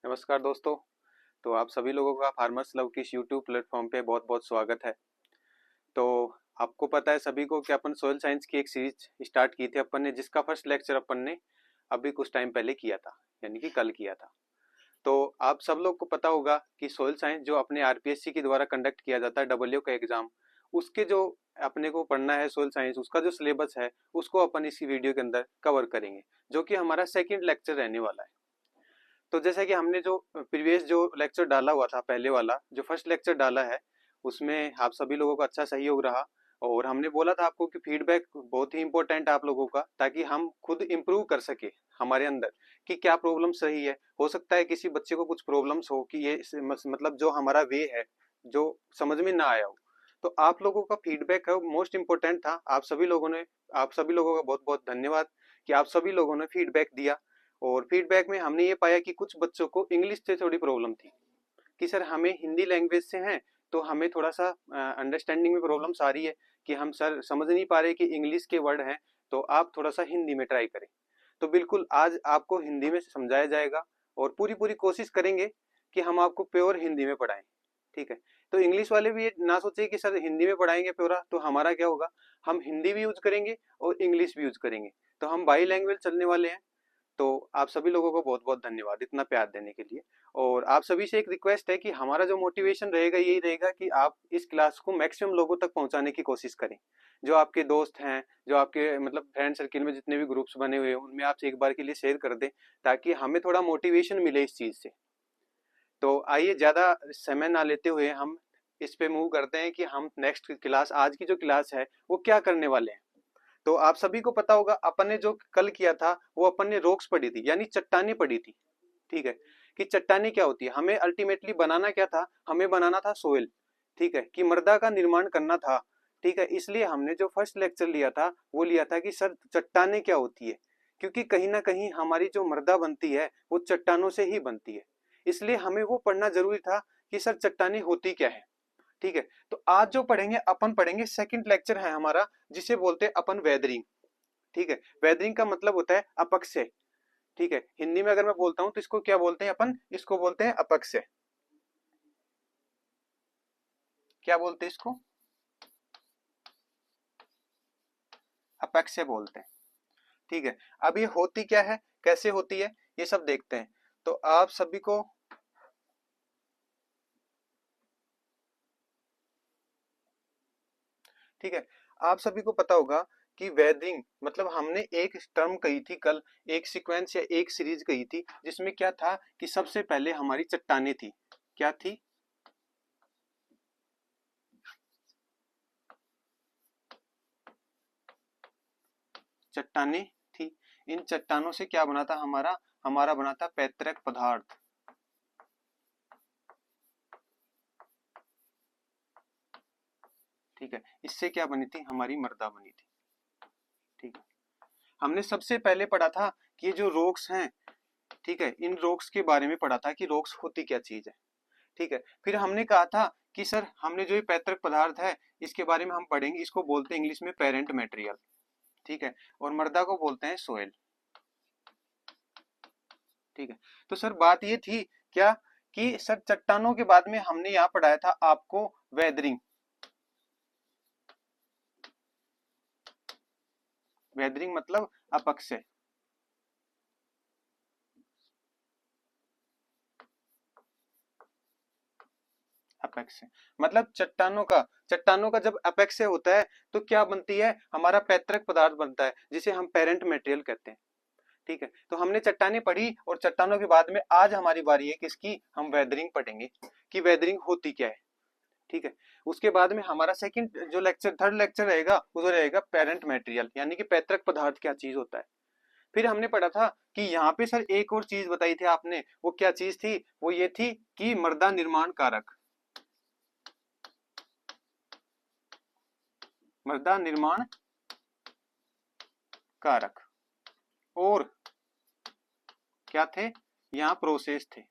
नमस्कार दोस्तों। तो आप सभी लोगों का फार्मर्स लव की इस यूट्यूब प्लेटफॉर्म पे बहुत बहुत स्वागत है। तो आपको पता है सभी को कि अपन सोयल साइंस की एक सीरीज स्टार्ट की थी अपन ने, जिसका फर्स्ट लेक्चर अपन ने अभी कुछ टाइम पहले किया था, यानी कि कल किया था। तो आप सब लोग को पता होगा कि सोयल साइंस जो अपने आरपीएससी के द्वारा कंडक्ट किया जाता है, डब्ल्यू का एग्जाम, उसके जो अपने को पढ़ना है सोयल साइंस, उसका जो सिलेबस है उसको अपन इसी वीडियो के अंदर कवर करेंगे, जो कि हमारा सेकेंड लेक्चर रहने वाला है। तो जैसे कि हमने जो प्रीवियस जो लेक्चर डाला हुआ था, पहले वाला जो फर्स्ट लेक्चर डाला है, उसमें आप सभी लोगों का अच्छा सहयोग रहा। और हमने बोला था आपको कि फीडबैक बहुत ही इंपॉर्टेंट है आप लोगों का, ताकि हम खुद इम्प्रूव कर सके हमारे अंदर कि क्या प्रॉब्लम सही है। हो सकता है किसी बच्चे को कुछ प्रॉब्लम्स हो कि ये मतलब जो हमारा वे है जो समझ में ना आया हो। तो आप लोगों का फीडबैक है मोस्ट इम्पोर्टेंट था। आप सभी लोगों का बहुत बहुत धन्यवाद कि आप सभी लोगों ने फीडबैक दिया। और फीडबैक में हमने ये पाया कि कुछ बच्चों को इंग्लिश से थोड़ी प्रॉब्लम थी कि सर हमें हिंदी लैंग्वेज से हैं, तो हमें थोड़ा सा अंडरस्टैंडिंग में प्रॉब्लम्स आ रही है कि हम सर समझ नहीं पा रहे कि इंग्लिश के वर्ड हैं, तो आप थोड़ा सा हिंदी में ट्राई करें। तो बिल्कुल आज आपको हिंदी में समझाया जाएगा और पूरी पूरी कोशिश करेंगे कि हम आपको प्योर हिंदी में पढ़ाएं। ठीक है। तो इंग्लिश वाले भी ये ना सोचे कि सर हिंदी में पढ़ाएंगे प्योरा, तो हमारा क्या होगा, हम हिंदी भी यूज करेंगे और इंग्लिश भी यूज करेंगे, तो हम बाई लैंग्वेज चलने वाले हैं। तो आप सभी लोगों को बहुत बहुत धन्यवाद इतना प्यार देने के लिए। और आप सभी से एक रिक्वेस्ट है कि हमारा जो मोटिवेशन रहेगा यही रहेगा कि आप इस क्लास को मैक्सिमम लोगों तक पहुंचाने की कोशिश करें। जो आपके दोस्त हैं, जो आपके मतलब फ्रेंड सर्किल में जितने भी ग्रुप्स बने हुए हैं, उनमें आप एक बार के लिए शेयर कर दें, ताकि हमें थोड़ा मोटिवेशन मिले इस चीज से। तो आइए ज्यादा समय ना लेते हुए हम इस पे मूव करते हैं कि हम नेक्स्ट क्लास, आज की जो क्लास है वो क्या करने वाले हैं। तो आप सभी को पता होगा अपन ने जो कल किया था वो अपन ने रॉक्स पढ़ी थी, यानी चट्टाने पढ़ी थी। ठीक है। कि चट्टाने क्या होती है, हमें अल्टीमेटली बनाना क्या था, हमें बनाना था सोइल। ठीक है, कि मृदा का निर्माण करना था। ठीक है, इसलिए हमने जो फर्स्ट लेक्चर लिया था वो लिया था कि सर चट्टाने क्या होती है, क्योंकि कहीं ना कहीं हमारी जो मृदा बनती है वो चट्टानों से ही बनती है। इसलिए हमें वो पढ़ना जरूरी था कि सर चट्टाने होती क्या है। ठीक है। तो आज जो पढ़ेंगे अपन पढ़ेंगे, सेकंड लेक्चर है हमारा, जिसे बोलते हैं अपन वेदरिंग। ठीक है। वेदरिंग का मतलब होता है अपक्षय। ठीक है, हिंदी में अगर मैं बोलता हूं तो इसको क्या बोलते हैं अपन, इसको बोलते हैं अपक्षय। क्या बोलते हैं इसको, अपक्षय बोलते हैं। ठीक है। अब ये होती क्या है, कैसे होती है, ये सब देखते हैं। तो आप सभी को ठीक है, आप सभी को पता होगा कि वेदरिंग मतलब हमने एक टर्म कही थी कल, एक सीक्वेंस या एक सीरीज कही थी, जिसमें क्या था कि सबसे पहले हमारी चट्टाने थी। क्या थी, चट्टाने थी। इन चट्टानों से क्या बना था हमारा, हमारा बना था पैतृक पदार्थ। ठीक है, इससे क्या बनी थी, हमारी मृदा बनी थी। ठीक है। हमने सबसे पहले पढ़ा था कि ये जो रॉक्स हैं, ठीक है, इन रॉक्स के बारे में पढ़ा था कि रॉक्स होती क्या चीज है। ठीक है। फिर हमने कहा था कि सर हमने जो ये पैतृक पदार्थ है इसके बारे में हम पढ़ेंगे, इसको बोलते हैं इंग्लिश में पेरेंट मटेरियल। ठीक है। और मृदा को बोलते हैं सोयल। ठीक है। तो सर बात ये थी क्या कि सर चट्टानों के बाद में हमने यहाँ पढ़ाया था आपको वेदरिंग। वेदरिंग मतलब अपक्षय। अपक्षय मतलब चट्टानों का जब अपक्षय होता है तो क्या बनती है, हमारा पैतृक पदार्थ बनता है, जिसे हम पेरेंट मटेरियल कहते हैं। ठीक है। तो हमने चट्टानें पढ़ी और चट्टानों के बाद में आज हमारी बारी है किसकी, हम वेदरिंग पढ़ेंगे कि वेदरिंग होती क्या है। ठीक है। उसके बाद में हमारा सेकंड जो लेक्चर, थर्ड लेक्चर रहेगा वो रहेगा पेरेंट मटेरियल, यानी कि पैतृक पदार्थ क्या चीज होता है। फिर हमने पढ़ा था कि यहाँ पे सर एक और चीज बताई थी आपने, वो क्या चीज थी, वो ये थी कि मृदा निर्माण कारक। मृदा निर्माण कारक। और क्या थे, यहाँ प्रोसेस थे।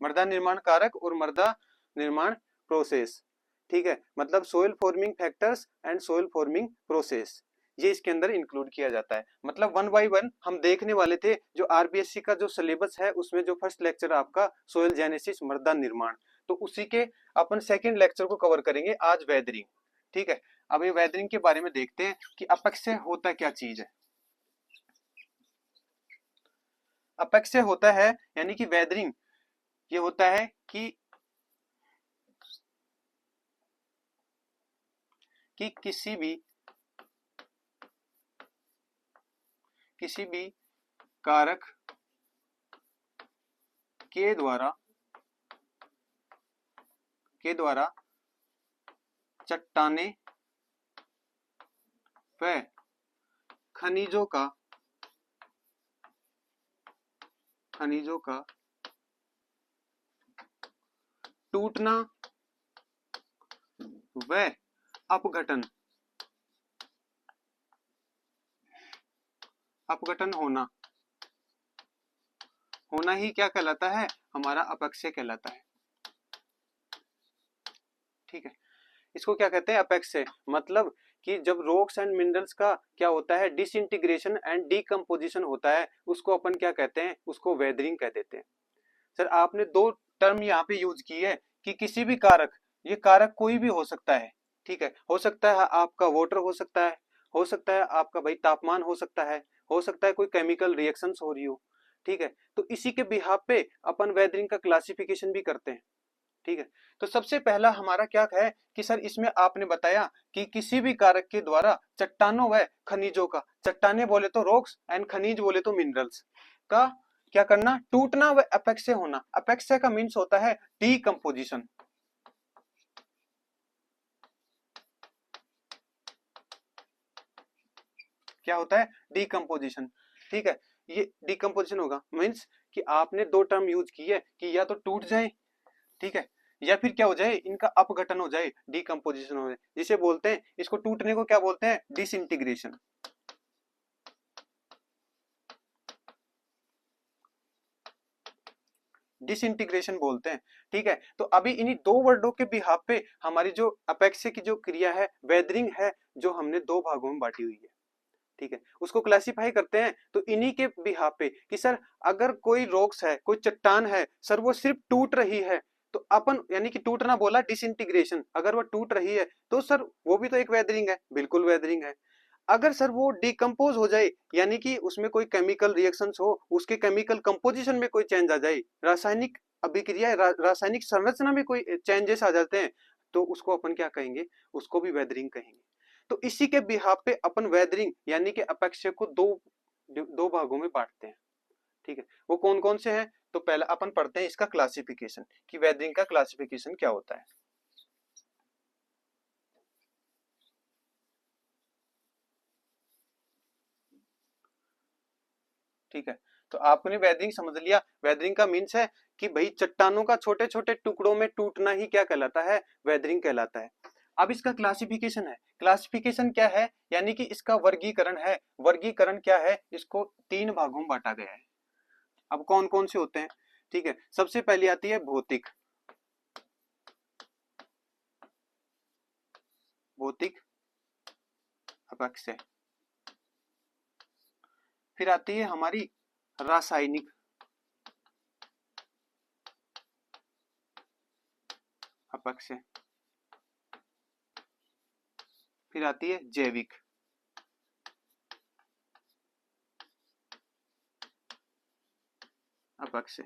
मृदा निर्माण कारक और मृदा निर्माण प्रोसेस। ठीक है, मतलब soil forming factors and soil forming process. ये इसके अंदर इंक्लूड किया जाता है। मतलब 1 बाय 1 हम देखने वाले थे जो आरबीएससी का जो सिलेबस है उसमें जो फर्स्ट लेक्चर आपका सोयल जेनेसिस मृदा निर्माण, तो उसी के अपन सेकंड लेक्चर को कवर करेंगे आज वेदरिंग। ठीक है, अब ये वेदरिंग के बारे में देखते हैं कि अपेक्स होता क्या चीज है। अपेक्स होता है यानी कि वेदरिंग ये होता है कि किसी भी कारक के द्वारा चट्टाने व खनिजों का टूटना व अपघटन होना ही क्या कहलाता है, हमारा अपेक्स कहलाता है। ठीक है, इसको क्या कहते हैं, अपेक्स मतलब कि जब रॉक्स एंड मिनरल्स का क्या होता है, डिसइंटीग्रेशन एंड डीकम्पोजिशन होता है, उसको अपन क्या कहते हैं, उसको वेदरिंग कह देते हैं। सर आपने दो टर्म यहाँ पे यूज की है कि किसी भी कारक, ये कारक कोई भी हो सकता है। ठीक है, हो सकता है आपका वाटर हो सकता है आपका भाई तापमान हो सकता है कोई केमिकल रिएक्शंस हो रही हो। ठीक है, तो इसी के बिहाफ पे अपन वेदरिंग का क्लासिफिकेशन भी करते हैं। ठीक है, तो सबसे पहला हमारा क्या है कि सर इसमें आपने बताया कि किसी भी कारक के द्वारा चट्टानों व खनिजों का, चट्टाने बोले तो रॉक्स एंड खनिज बोले तो मिनरल्स का क्या करना, टूटना व अपेक्स होना। अपेक्स का मीन्स होता है डीकम्पोजिशन। क्या होता है, डीकम्पोजिशन। ठीक है, ये डीकम्पोजिशन होगा मीन्स कि आपने दो टर्म यूज की है कि या तो टूट जाए, ठीक है, या फिर क्या हो जाए, इनका अपघटन हो जाए, डीकम्पोजिशन हो जाए, जिसे बोलते हैं, इसको टूटने को क्या बोलते हैं, डिसइंटीग्रेशन। डिसइंटीग्रेशन बोलते हैं। ठीक है, तो अभी इन्हीं दो वर्डों के बिहाफ पे हमारी जो अपेक्स की जो क्रिया है, वेदरिंग है, जो हमने दो भागों में बांटी हुई है। ठीक है, उसको क्लासिफाई करते हैं तो इन्हीं के बिहाफ पे कि सर अगर कोई रॉक्स है, कोई चट्टान है, सर वो सिर्फ टूट रही है, तो अपन यानी कि टूटना बोला डिसइंटीग्रेशन, अगर वो टूट रही है तो सर वो भी तो एक वेदरिंग है, बिल्कुल वेदरिंग है। अगर सर वो डिकम्पोज हो जाए यानी कि उसमें कोई केमिकल रिएक्शंस हो, उसके केमिकल कंपोजिशन में कोई चेंज आ जाए, रासायनिक अभिक्रिया रासायनिक संरचना में कोई चेंजेस आ जाते हैं, तो उसको अपन क्या कहेंगे, उसको भी वेदरिंग कहेंगे। तो इसी के बिहाफ पे अपन वेदरिंग यानी कि अपेक्स को दो भागों में बांटते हैं। ठीक है, वो कौन कौन से हैं, तो पहला अपन पढ़ते हैं इसका क्लासिफिकेशन कि वेदरिंग का क्लासिफिकेशन क्या होता है। ठीक है, तो आपने वेदरिंग समझ लिया। वेदरिंग का मीन्स है कि भाई चट्टानों का छोटे छोटे टुकड़ों में टूटना ही क्या कहलाता है, वेदरिंग कहलाता है। अब इसका क्लासिफिकेशन है, क्लासिफिकेशन क्या है, यानी कि इसका वर्गीकरण है। वर्गीकरण क्या है, इसको तीन भागों में बांटा गया है। अब कौन कौन से होते हैं, ठीक है, सबसे पहली आती है भौतिक, भौतिक अपेक्स। फिर आती है हमारी रासायनिक अपेक्स। फिर आती है जैविक, अपेक्स।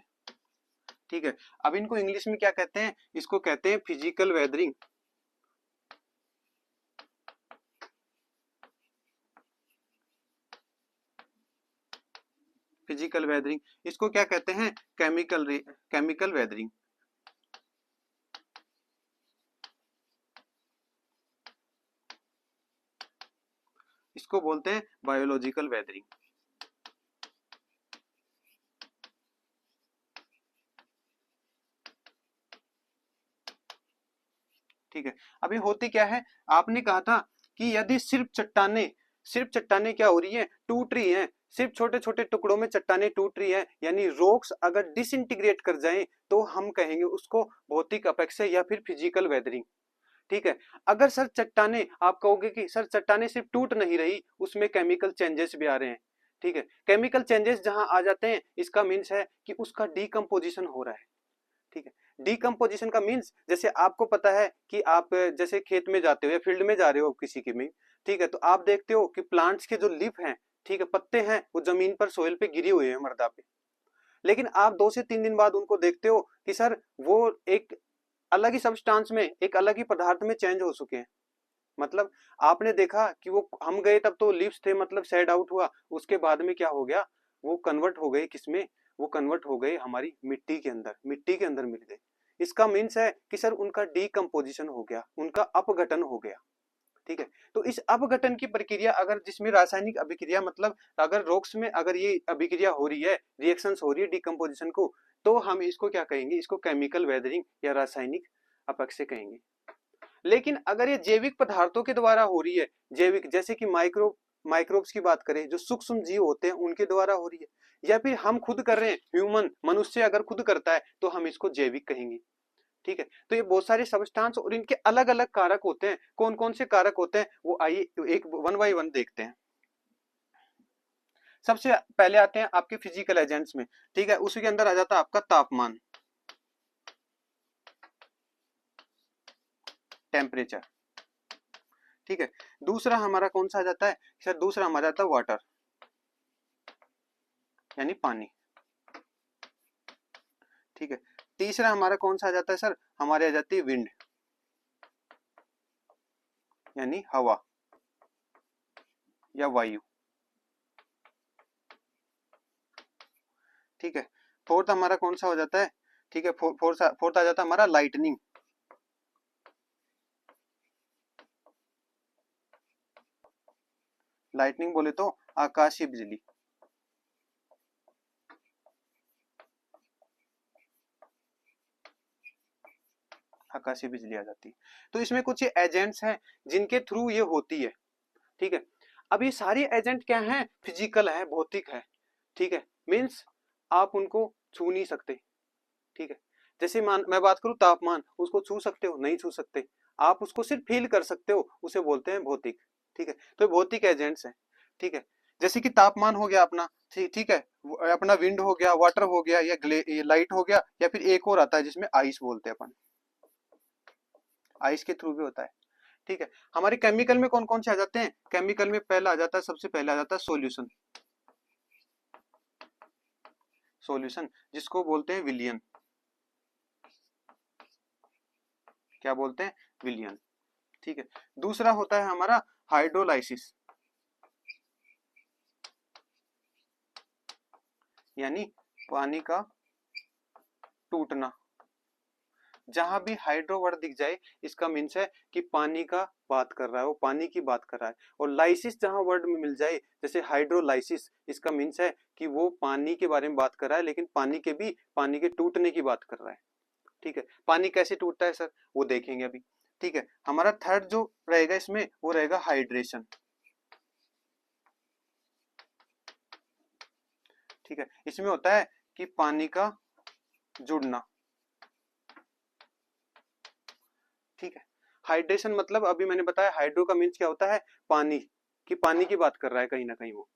ठीक है, अब इनको इंग्लिश में क्या कहते हैं, इसको कहते हैं फिजिकल वेदरिंग। फिजिकल वेदरिंग, इसको क्या कहते हैं, केमिकल वेदरिंग। इसको बोलते हैं बायोलॉजिकल वेदरिंग। ठीक है, अभी होती क्या है, आपने कहा था कि यदि सिर्फ चट्टाने क्या हो रही है, टूट रही हैं, सिर्फ छोटे छोटे टुकड़ों में चट्टाने टूट रही है, यानी रॉक्स अगर डिसइंटीग्रेट कर जाएं तो हम कहेंगे उसको भौतिक अपेक्स या फिर फिजिकल वेदरिंग। ठीक है। अगर सर चट्टाने, आप कहोगे कि सर चट्टाने सिर्फ टूट नहीं रही, उसमें केमिकल चेंजेस भी आ रहे हैं। ठीक है, केमिकल चेंजेस जहां आ जाते हैं, इसका मीन्स है कि उसका डीकम्पोजिशन हो रहा है। ठीक है, डीकम्पोजिशन का मीन्स, जैसे आपको पता है कि आप जैसे खेत में जाते हो या फील्ड में जा रहे हो किसी के में, ठीक है, तो आप देखते हो कि प्लांट्स के जो लीफ हैं, ठीक है, पत्ते हैं, वो जमीन पर सोइल पे गिरी हुई है, मृदा पे। लेकिन आप 2 से 3 दिन बाद उनको देखते हो कि सर वो एक अलग ही सब्सटेंस में, एक अलग ही पदार्थ में चेंज हो चुके हैं। मतलब आपने देखा कि वो, हम गए तब तो लीव्स थे, मतलब शेड आउट हुआ, उसके बाद में क्या हो गया, वो कन्वर्ट हो गए किसमें, वो कन्वर्ट हो गए हमारी मिट्टी के अंदर, मिट्टी के अंदर मिल गए। इसका मीन्स है कि सर उनका डीकम्पोजिशन हो गया, उनका अपघटन हो गया। ठीक है, तो इस अपघटन की प्रक्रिया, अगर जिसमें रासायनिक अभिक्रिया, मतलब अगर रॉक्स में अगर ये अभिक्रिया हो रही है, रिएक्शंस हो रही है डिकम्पोजिशन को, तो हम इसको क्या कहेंगे, इसको केमिकल वेदरिंग या रासायनिक अपक्षय कहेंगे। लेकिन अगर ये जैविक पदार्थों के द्वारा हो रही है, जैविक, जैसे कि माइक्रोब्स की बात करें, जो सूक्ष्म जीव होते हैं उनके द्वारा हो रही है, या फिर हम खुद कर रहे हैं, ह्यूमन, मनुष्य अगर खुद करता है, तो हम इसको जैविक कहेंगे। ठीक है, तो ये बहुत सारे सब्सटेंस और इनके अलग अलग कारक होते हैं। कौन कौन से कारक होते हैं, वो आइए एक वन बाय वन देखते हैं। सबसे पहले आते हैं आपके फिजिकल एजेंट्स में। ठीक है, उसी के अंदर आ जाता है आपका तापमान, टेम्परेचर। ठीक है, दूसरा हमारा कौन सा आ जाता है सर, दूसरा हमारा आता है वाटर, यानी पानी। ठीक है, तीसरा हमारा कौन सा आ जाता है सर, हमारे आ जाती है विंड, यानी हवा या वायु। ठीक है, फोर्थ हमारा कौन सा हो जाता है, ठीक है, फोर्थ आ जाता है हमारा लाइटनिंग, लाइटनिंग बोले तो आकाशीय बिजली। आकाशीय बिजली आ जाती है। तो इसमें कुछ एजेंट्स हैं जिनके थ्रू ये होती है। ठीक है, अब ये सारे एजेंट क्या हैं, फिजिकल है, भौतिक है। ठीक है, मीन्स आप उनको छू नहीं सकते। ठीक है, जैसे मैं बात करूं तापमान, उसको छू सकते हो, नहीं छू सकते। आप उसको सिर्फ फील कर सकते हो, उसे बोलते हैं भौतिक। ठीक है, तो भौतिक एजेंट्स हैं। ठीक है, जैसे कि तापमान हो गया अपना, ठीक है, अपना विंड हो गया, वाटर हो गया, या लाइट हो गया, या फिर एक और आता है जिसमें आइस बोलते हैं अपन, आइस के थ्रू भी होता है। ठीक है, हमारे केमिकल में कौन कौन से आ जाते हैं, केमिकल में पहला आ जाता है, सबसे पहले आ जाता है सॉल्यूशन, सॉल्यूशन जिसको बोलते हैं विलियन, क्या बोलते हैं, विलियन। ठीक है, दूसरा होता है हमारा हाइड्रोलाइसिस, यानी पानी का टूटना। जहां भी हाइड्रो वर्ड दिख जाए, इसका मीन्स है कि पानी का बात कर रहा है, वो पानी की बात कर रहा है। और लाइसिस जहां वर्ड में मिल जाए, जैसे हाइड्रोलाइसिस, इसका मीन्स है कि वो पानी के बारे में बात कर रहा है, लेकिन पानी के भी, पानी के टूटने की बात कर रहा है। ठीक है, पानी कैसे टूटता है सर, वो देखेंगे अभी। ठीक है, हमारा थर्ड जो रहेगा इसमें, वो रहेगा हाइड्रेशन। ठीक है, इसमें होता है कि पानी का जुड़ना। ठीक है, हाइड्रेशन मतलब अभी मैंने बताया, हाइड्रो का मीन्स क्या होता है, पानी, कि पानी की बात कर रहा है कहीं ना कहीं वो।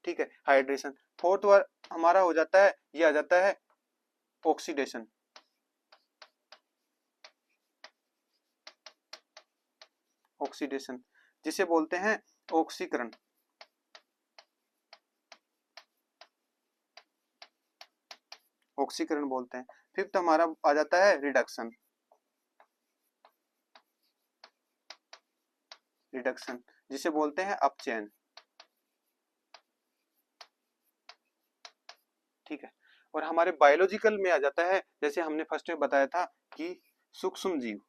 ठीक है, हाइड्रेशन। फोर्थ वर्ड हमारा हो जाता है, ये आ जाता है ऑक्सीडेशन, ऑक्सीडेशन जिसे बोलते हैं ऑक्सीकरण, ऑक्सीकरण बोलते हैं। फिफ्थ हमारा आ जाता है रिडक्शन, रिडक्शन जिसे बोलते हैं अपचयन। ठीक है, और हमारे बायोलॉजिकल में आ जाता है, जैसे हमने फर्स्ट में बताया था कि सूक्ष्म जीव,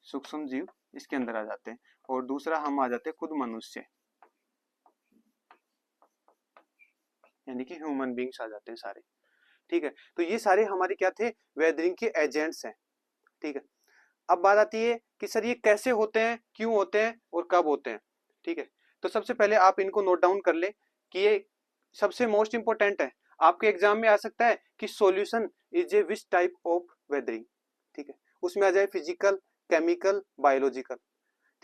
सूक्ष्म जीव इसके अंदर आ जाते हैं। और दूसरा हम आ जाते हैं खुद मनुष्य, यानी कि ह्यूमन बींग्स आ जाते हैं सारे। ठीक है, तो ये सारे हमारे क्या थे, वेदरिंग के एजेंट्स हैं। ठीक है, अब बात आती है कि सर ये कैसे होते हैं, क्यों होते हैं और कब होते हैं। ठीक है, तो सबसे पहले आप इनको नोट डाउन कर ले कि ये सबसे मोस्ट इंपोर्टेंट है। आपके एग्जाम में आ सकता है कि solution is a which type of weathering. ठीक है, उसमें आ जाए फिजिकल, केमिकल, बायोलॉजिकल।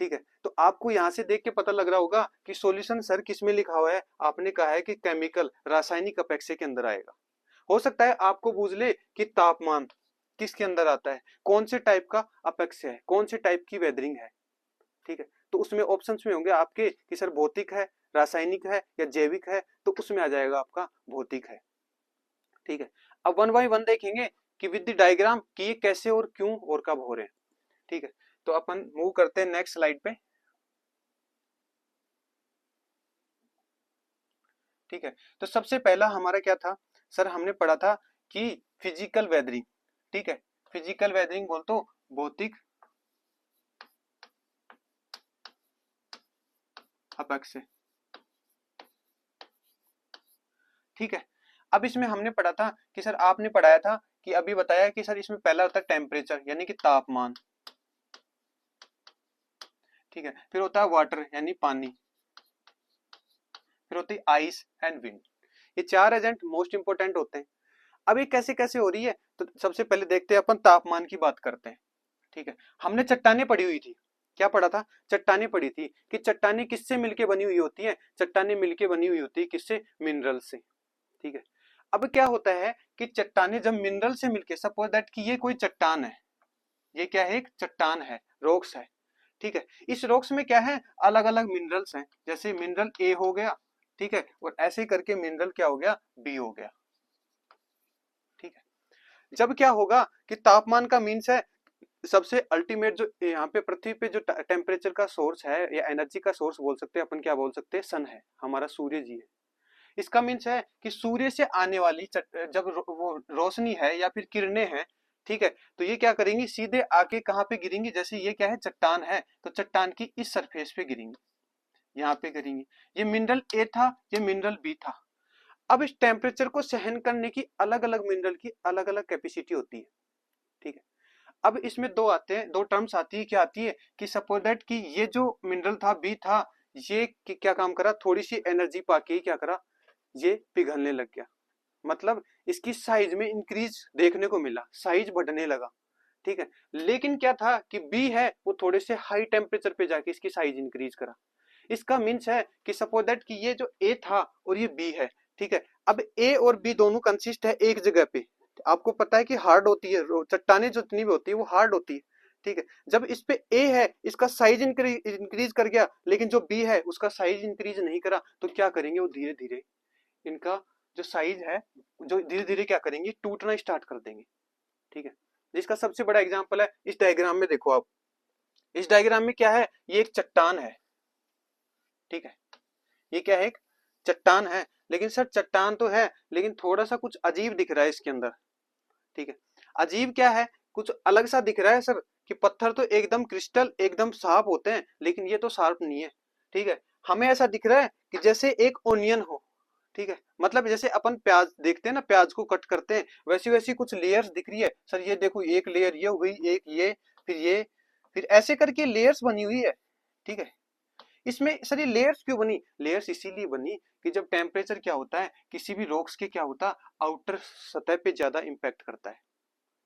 ठीक है, तो आपको यहाँ से देख के पता लग रहा होगा कि सॉल्यूशन सर किस में लिखा हुआ है। आपने कहा है कि केमिकल, रासायनिक अपेक्षे के अंदर आएगा। हो सकता है आपको पूछ ले कि तापमान किसके अंदर आता है, कौन से टाइप का अपेक्स है, कौन से टाइप की वेदरिंग है। ठीक है, तो उसमें ऑप्शंस में होंगे आपके कि सर भौतिक है, रासायनिक है या जैविक है, तो उसमें आ जाएगा आपका भौतिक है। ठीक है, अब वन बाय वन देखेंगे कि विद द डायग्राम कि ये कैसे और क्यों और कब हो रहे हैं। ठीक है, तो अपन मूव करते हैं नेक्स्ट स्लाइड पे। ठीक है, तो सबसे पहला हमारा क्या था सर, हमने पढ़ा था कि फिजिकल वेदरिंग। ठीक है, फिजिकल वेदरिंग बोल तो भौतिक अपेक्स। ठीक है, अब इसमें हमने पढ़ा था कि सर, आपने पढ़ाया था कि अभी बताया कि सर इसमें पहला होता है टेम्परेचर यानी कि तापमान। ठीक है, फिर होता है वाटर यानी पानी, फिर होती है आइस एंड विंड। ये चार एजेंट मोस्ट इंपोर्टेंट होते हैं। अब ये कैसे कैसे हो रही है, तो सबसे पहले देखते हैं अपन तापमान की बात करते हैं। ठीक है, हमने चट्टाने पड़ी हुई थी, क्या पढ़ा था, चट्टाने पड़ी थी कि चट्टाने किससे मिलके बनी हुई होती है, चट्टाने मिलके बनी हुई होती है किससे, मिनरल से। ठीक है, अब क्या होता है कि चट्टाने जब मिनरल से मिलके, सपोज दैट कि ये कोई चट्टान है, ये क्या है, एक चट्टान है, रॉक्स है। ठीक है, इस रॉक्स में क्या है, अलग अलग मिनरल्स हैं, जैसे मिनरल ए हो गया। ठीक है, और ऐसे करके मिनरल क्या हो गया, बी हो गया। ठीक है, जब क्या होगा कि तापमान का मीन्स है सबसे अल्टीमेट जो यहाँ पे पृथ्वी पे जो टेम्परेचर का सोर्स है या एनर्जी का सोर्स बोल सकते हैं अपन, क्या बोल सकते हैं, सन है, हमारा सूर्य जी है। इसका मीन्स है कि सूर्य से आने वाली जब वो रोशनी है या फिर किरणें हैं, ठीक है, तो ये क्या करेंगी, सीधे आके कहाँ पे गिरेंगी, जैसे ये क्या है, चट्टान है, तो चट्टान की इस सरफेस पे गिरेंगी, यहाँ पे गिरेंगी। ये मिनरल ए था, ये मिनरल बी था। अब इस टेम्परेचर को सहन करने की अलग अलग मिनरल की अलग अलग कैपेसिटी होती है। ठीक है, अब इसमें दो आते हैं, दो टर्म्स आती है, क्या आती है कि सपोज दैट कि ये जो मिनरल था बी था, ये क्या काम करा, थोड़ी सी एनर्जी पाके ही क्या करा, ये पिघलने लग गया। मतलब इसकी साइज में इंक्रीज देखने को मिला, साइज बढ़ने लगा। ठीक है, लेकिन क्या था कि बी है वो थोड़े से हाई टेम्परेचर पे जाके इसकी साइज इंक्रीज करा। इसका मीन्स है कि सपोज दैट कि ये जो ए था और ये बी है। ठीक है, अब ए और बी दोनों कंसिस्ट है एक जगह पे। आपको पता है कि हार्ड होती है, चट्टाने जितनी भी होती है वो हार्ड होती है। ठीक है, जब इस पे ए है, इसका साइज इंक्रीज कर गया, लेकिन जो बी है उसका साइज इंक्रीज नहीं करा, तो क्या करेंगे वो धीरे धीरे इनका जो साइज है, जो धीरे धीरे क्या करेंगे, टूटना स्टार्ट कर देंगे। ठीक है, जिसका सबसे बड़ा एग्जांपल है इस डायग्राम में, देखो आप, इस डायग्राम में क्या है, ये एक चट्टान है। ठीक है, ये क्या है, एक चट्टान है, लेकिन सर चट्टान तो है लेकिन थोड़ा सा कुछ अजीब दिख रहा है इसके अंदर। ठीक है, अजीब क्या है, कुछ अलग सा दिख रहा है सर, कि पत्थर तो एकदम क्रिस्टल एकदम साफ होते हैं, लेकिन ये तो शार्प नहीं है। ठीक है, हमें ऐसा दिख रहा है कि जैसे एक ओनियन हो। ठीक है, मतलब जैसे अपन प्याज देखते हैं ना, प्याज को कट करते हैं, वैसी वैसी कुछ लेयर्स दिख रही है सर, ये देखो एक लेयर ये हुई, एक ये, फिर ऐसे करके लेयर्स बनी हुई है। ठीक है, इसमें सर ये लेयर्स क्यों बनी, लेयर्स इसीलिए बनी कि जब टेम्परेचर क्या होता है किसी भी रॉक्स के, क्या होता, आउटर सतह पे ज्यादा इंपैक्ट करता है।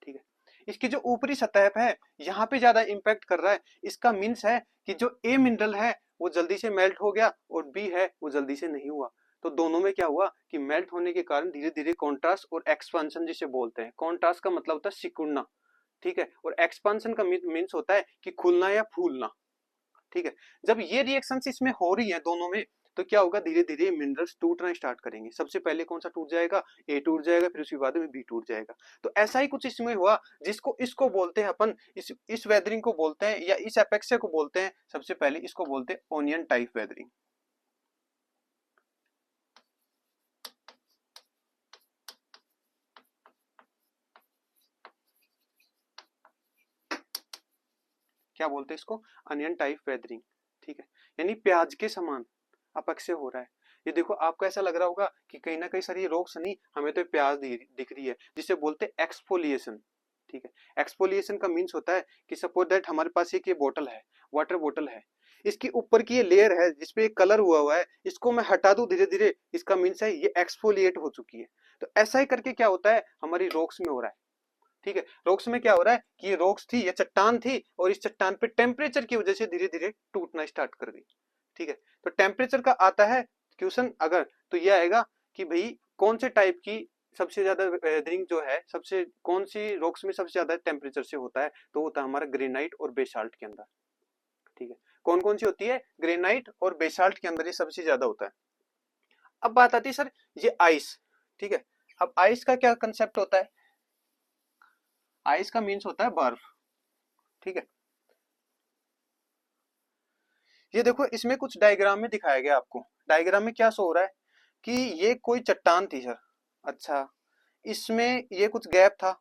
ठीक है, इसकी जो ऊपरी सतह है यहाँ पे ज्यादा इंपैक्ट कर रहा है। इसका मीन्स है कि जो ए मिनरल है वो जल्दी से मेल्ट हो गया और बी है वो जल्दी से नहीं हुआ। तो दोनों में क्या हुआ कि मेल्ट होने के कारण धीरे धीरे कॉन्ट्रास्ट और एक्सपांशन जिसे बोलते हैं, कॉन्ट्रास्ट का मतलब होता है सिकुड़ना। ठीक है, और एक्सपांशन का मीन्स होता है कि खुलना या फूलना। ठीक है, जब ये रिएक्शन इसमें हो रही है दोनों में, तो क्या होगा, धीरे धीरे मिनरल्स टूटना स्टार्ट करेंगे। सबसे पहले कौन सा टूट जाएगा, ए टूट जाएगा, फिर उसके बाद में बी टूट जाएगा। तो ऐसा ही कुछ इसमें हुआ, जिसको इसको बोलते हैं अपन, इस वेदरिंग को बोलते हैं या इस एपेक्सिया को बोलते हैं, सबसे पहले इसको बोलते हैं ओनियन टाइप वेदरिंग। क्या बोलते हैं इसको, अनियन टाइप वेदरिंग। ठीक है, यानी प्याज के समान अपक्षय हो रहा है। ये देखो आपको ऐसा लग रहा होगा कि कहीं ना कहीं सर ये रॉक्स नहीं, हमें तो प्याज दिख रही है, जिसे बोलते हैं एक्सफोलिएशन। ठीक है, एक्सफोलिएशन का मीन्स होता है कि सपोज दैट हमारे पास एक ये बोतल है, वाटर बोतल है, इसकी ऊपर की ये लेयर है जिसपे एक कलर हुआ हुआ है, इसको मैं हटा दूं धीरे धीरे, इसका मीन्स है ये एक्सफोलिएट हो चुकी है। तो ऐसा ही करके क्या होता है हमारी रॉक्स में हो रहा है। ठीक है। रॉक्स में क्या हो रहा है कि ये रॉक्स थी, ये चट्टान थी, और इस चट्टान पे टेम्परेचर की वजह से धीरे धीरे टूटना स्टार्ट कर गई। ठीक है, तो टेम्परेचर का आता है क्वेश्चन अगर, तो ये आएगा कि भाई कौन से टाइप की सबसे ज्यादा वेदरिंग जो है, सबसे कौन सी रॉक्स में सबसे ज्यादा टेम्परेचर से होता है, तो होता है हमारा ग्रेनाइट और बेसाल्ट के अंदर। ठीक है, कौन कौन सी होती है, ग्रेनाइट और बेसाल्ट के अंदर ये सबसे ज्यादा होता है। अब बात आती है सर ये आइस। ठीक है, अब आइस का क्या कंसेप्ट होता है, आइस का मीन्स होता है बर्फ। ठीक है, ये देखो इसमें कुछ डायग्राम में दिखाया गया आपको, डायग्राम में क्या शो हो रहा है कि ये कोई चट्टान थी सर। अच्छा, इसमें ये कुछ गैप था,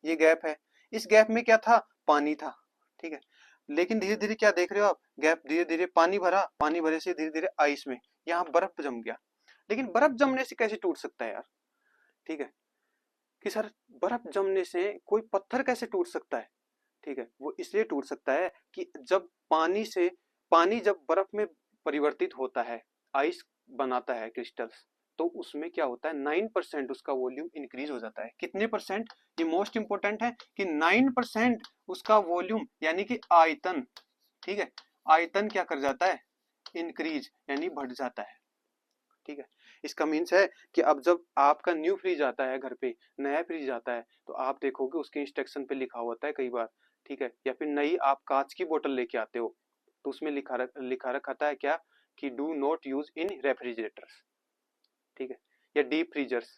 ये गैप है, इस गैप में क्या था, पानी था। ठीक है, लेकिन धीरे धीरे क्या देख रहे हो आप, गैप धीरे धीरे पानी भरा, पानी भरे से धीरे धीरे आइस में यहाँ बर्फ जम गया। लेकिन बर्फ जमने से कैसे टूट सकता है यार। ठीक है, कि सर बर्फ जमने से कोई पत्थर कैसे टूट सकता है। ठीक है, वो इसलिए टूट सकता है कि जब पानी से, पानी जब बर्फ में परिवर्तित होता है, आइस बनाता है क्रिस्टल्स, तो उसमें क्या होता है 9% उसका वॉल्यूम इंक्रीज हो जाता है। कितने परसेंट, ये मोस्ट इंपोर्टेंट है कि 9% उसका वॉल्यूम यानी कि आयतन। ठीक है, आयतन क्या कर जाता है, इंक्रीज यानी बढ़ जाता है। ठीक है, इसका मीन्स है कि अब जब आपका न्यू फ्रिज आता है घर पे, नया फ्रिज आता है, तो आप देखोगे उसके इंस्ट्रक्शन पे लिखा होता है कई बार। ठीक है, या फिर नई आप कांच की बोतल लेके आते हो, तो उसमें लिखा रखा है क्या कि do not use in refrigerators. ठीक है, या डीप फ्रीजर्स।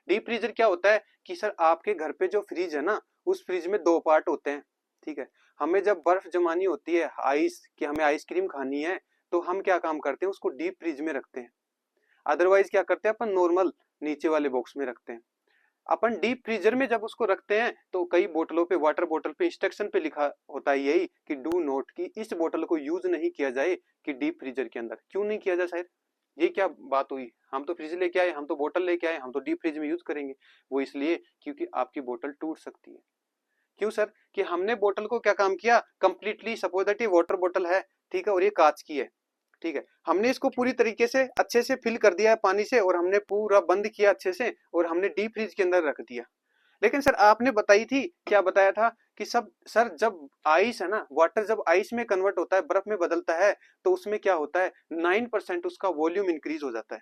डीप फ्रीजर क्या होता है कि सर आपके घर पे जो फ्रिज है ना, उस फ्रिज में दो पार्ट होते हैं। ठीक है, हमें जब बर्फ जमानी होती है, आइस कि हमें आइसक्रीम खानी है, तो हम क्या काम करते हैं, उसको डीप फ्रिज में रखते हैं। अदरवाइज क्या करते हैं अपन, नॉर्मल नीचे वाले बॉक्स में रखते हैं। अपन डीप फ्रीजर में जब उसको रखते हैं, तो कई बोतलों पे, वाटर बोतल पे इंस्ट्रक्शन पे लिखा होता है यही कि डू नॉट, कि इस बोतल को यूज नहीं किया जाए कि डीप फ्रीजर के अंदर। क्यों नहीं किया जाए सर, ये क्या बात हुई, हम तो फ्रिज लेके आए, हम तो बोतल लेके आए, हम तो डीप फ्रिज में यूज करेंगे। वो इसलिए क्योंकि आपकी बोतल टूट सकती है। क्यों सर, कि हमने बोतल को क्या काम किया, कंप्लीटली सपोज दैट ये वाटर बोतल है, ठीक है, और ये कांच की है। ठीक है, हमने इसको पूरी तरीके से अच्छे से फिल कर दिया है पानी से, और हमने पूरा बंद किया अच्छे से, और हमने डीप फ्रीज के अंदर रख दिया। लेकिन सर आपने बताई थी, क्या बताया था कि सब सर जब आइस है ना, वाटर जब आइस में कन्वर्ट होता है, बर्फ में बदलता है, तो उसमें क्या होता है 9% उसका वॉल्यूम इंक्रीज हो जाता है।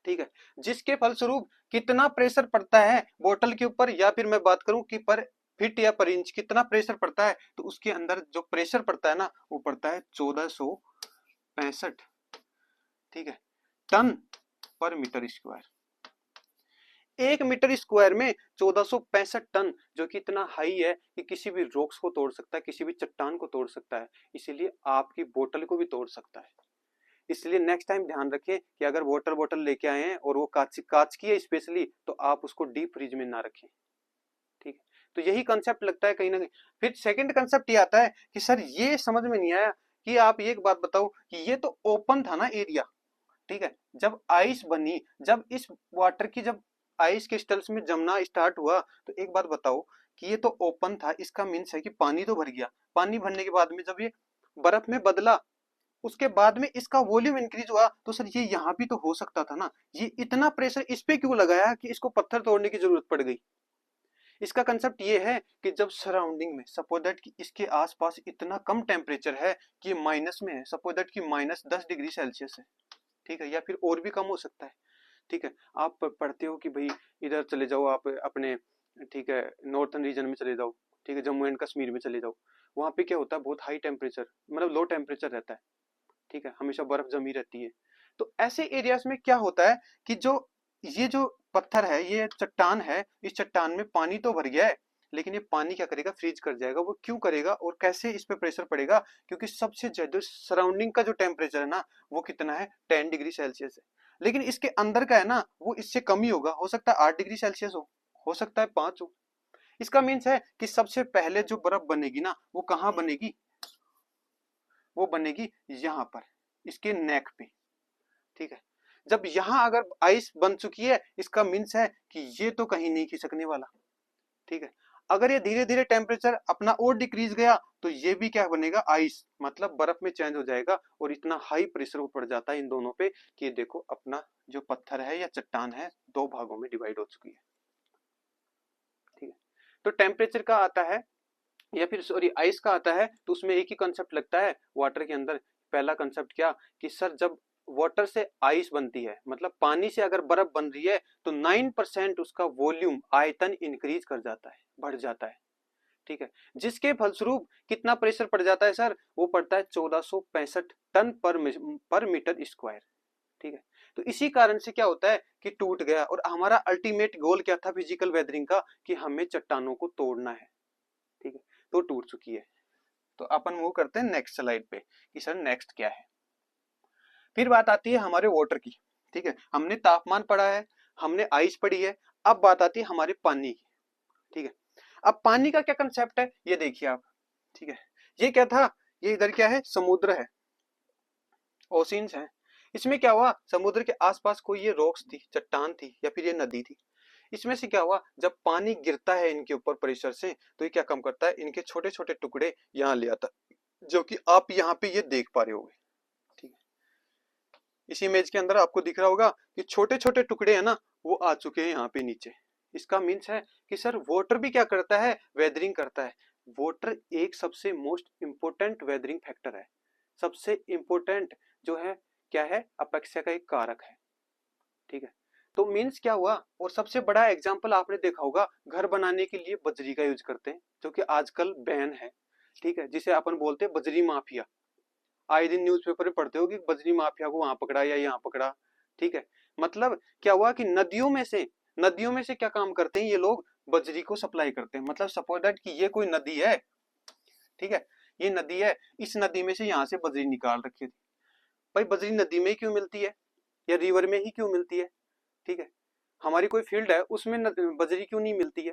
ठीक है, जिसके फलस्वरूप कितना प्रेशर पड़ता है बोतल के ऊपर, या फिर मैं बात करूं कि पर फीट या पर इंच कितना प्रेशर पड़ता है, तो उसके अंदर जो प्रेशर पड़ता है ना, वो पड़ता है 1465, ठीक है, टन पर मीटर स्क्वायर। 1 मीटर स्क्वायर में 1465 टन, जो कि इतना हाई है कि किसी भी रॉक्स को तोड़ सकता है, किसी भी चट्टान को तोड़ सकता है, इसीलिए आपकी बोतल को भी तोड़ सकता है। इसलिए नेक्स्ट टाइम ध्यान रखें कि अगर वाटर बोतल लेके आए हैं और वो कांच की है स्पेशली, तो आप उसको डीप फ्रिज में ना रखें। ठीक है, तो यही कंसेप्ट लगता है कहीं ना कहीं। फिर सेकंड कंसेप्ट ये आता है कि सर ये समझ में नहीं आया कि आप ये एक बात बताओ कि ये तो ओपन था ना एरिया। ठीक है, जब आइस बनी, जब इस वाटर की, जब आइस क्रिस्टल्स में जमना स्टार्ट हुआ, तो एक बात बताओ कि ये तो ओपन था, इसका मीन्स है कि पानी तो भर गया, पानी भरने के बाद में जब ये बर्फ में बदला, उसके बाद में इसका वॉल्यूम इंक्रीज हुआ, तो सर ये यहाँ भी तो हो सकता था ना, ये इतना प्रेशर इस पे क्यों लगाया कि इसको पत्थर तोड़ने की जरूरत पड़ गई। इसका कंसेप्ट ये है कि जब सराउंडिंग में सपोज दैट कि इसके आसपास इतना कम टेम्परेचर है कि माइनस में है, सपोज दैट कि -10 डिग्री सेल्सियस है। ठीक है, या फिर और भी कम हो सकता है। ठीक है, आप पढ़ते हो कि भाई इधर चले जाओ आप अपने, ठीक है, नॉर्थन रीजन में चले जाओ, ठीक है, जम्मू एंड कश्मीर में चले जाओ, वहां पे क्या होता है, बहुत हाई टेम्परेचर, मतलब लो टेम्परेचर रहता है। ठीक है, हमेशा बर्फ जमी रहती है। तो ऐसे एरियाज में क्या होता है कि जो ये जो पत्थर है, ये चट्टान है, इस चट्टान में पानी तो भर गया है, लेकिन ये पानी क्या करेगा, फ्रीज कर जाएगा। वो क्यों करेगा और कैसे इस पे प्रेशर पड़ेगा, क्योंकि सबसे ज्यादा सराउंडिंग का जो टेम्परेचर है ना, वो कितना है 10 डिग्री सेल्सियस है। लेकिन इसके अंदर का है ना, वो इससे कम ही होगा, हो सकता है 8 डिग्री सेल्सियस हो सकता है 5 हो। इसका मीन्स है कि सबसे पहले जो बर्फ बनेगी ना, वो कहाँ बनेगी, वो बनेगी यहाँ पर, इसके नेक पे। ठीक है, जब यहाँ अगर आइस बन चुकी है, इसका मीन्स है कि ये तो कहीं नहीं खिसकने वाला। ठीक है, अगर ये धीरे धीरे टेम्परेचर अपना और डिक्रीज गया, तो ये भी क्या बनेगा, आइस, मतलब बर्फ में चेंज हो जाएगा, और इतना हाई प्रेशर पड़ जाता है इन दोनों पे कि देखो अपना जो पत्थर है या चट्टान है, दो भागों में डिवाइड हो चुकी है। ठीक है, तो टेम्परेचर का आता है या फिर सॉरी आइस का आता है, तो उसमें एक ही कंसेप्ट लगता है वाटर के अंदर। पहला कंसेप्ट क्या कि सर जब वाटर से आइस बनती है, मतलब पानी से अगर बर्फ बन रही है, तो 9% उसका वॉल्यूम आयतन इंक्रीज कर जाता है, बढ़ जाता है। ठीक है, जिसके फलस्वरूप कितना प्रेशर पड़ जाता है सर, वो पड़ता है 1465 टन पर मीटर स्क्वायर। ठीक है, तो इसी कारण से क्या होता है कि टूट गया। और हमारा अल्टीमेट गोल क्या था फिजिकल वेदरिंग का, कि हमें चट्टानों को तोड़ना है। ठीक है, तो टूट चुकी है। तो अपन मूव करते हैं नेक्स्ट स्लाइड पे कि सर नेक्स्ट क्या है। फिर बात आती है हमारे वाटर की। ठीक है, हमने तापमान पढ़ा है, हमने आइस पढ़ी है, अब बात आती है हमारे पानी की। ठीक है, अब पानी का क्या कंसेप्ट है ये देखिए आप। ठीक है, ये क्या था, ये इधर क्या है, समुद्र है, ओशियंस है। इसमें क्या हुआ, समुद्र के आसपास कोई ये रॉक्स थी, चट्टान थी या फिर ये नदी थी। इसमें से क्या हुआ, जब पानी गिरता है इनके ऊपर प्रेशर से, तो ये क्या काम करता है, इनके छोटे छोटे टुकड़े यहाँ ले आता, जो कि आप यहाँ पे ये देख पा रहे होगे। ठीक है, इस इमेज के अंदर आपको दिख रहा होगा कि छोटे छोटे टुकड़े है ना, वो आ चुके हैं यहाँ पे नीचे। इसका मीन्स है कि सर वाटर भी क्या करता है, वेदरिंग करता है। वाटर एक सबसे मोस्ट इंपोर्टेंट वेदरिंग फैक्टर है, सबसे इंपोर्टेंट जो है क्या है, अपेक्षा का एक कारक है। ठीक है, तो मीन्स क्या हुआ, और सबसे बड़ा एग्जांपल आपने देखा होगा, घर बनाने के लिए बजरी का यूज करते हैं, जो कि आजकल बैन है। ठीक है, जिसे अपन बोलते हैं बजरी माफिया। आए दिन न्यूज़पेपर में पढ़ते हो कि बजरी माफिया को वहां पकड़ा या यहाँ पकड़ा। ठीक है, मतलब क्या हुआ कि नदियों में से क्या काम करते हैं ये लोग, बजरी को सप्लाई करते हैं। मतलब सपोज दैट कि ये कोई नदी है, ठीक है, ये नदी है, इस नदी में से यहाँ से बजरी निकाल रखी थी। भाई बजरी नदी में ही क्यों मिलती है, या रिवर में ही क्यों मिलती है। ठीक है, हमारी कोई फील्ड है उसमें बजरी क्यों नहीं मिलती है।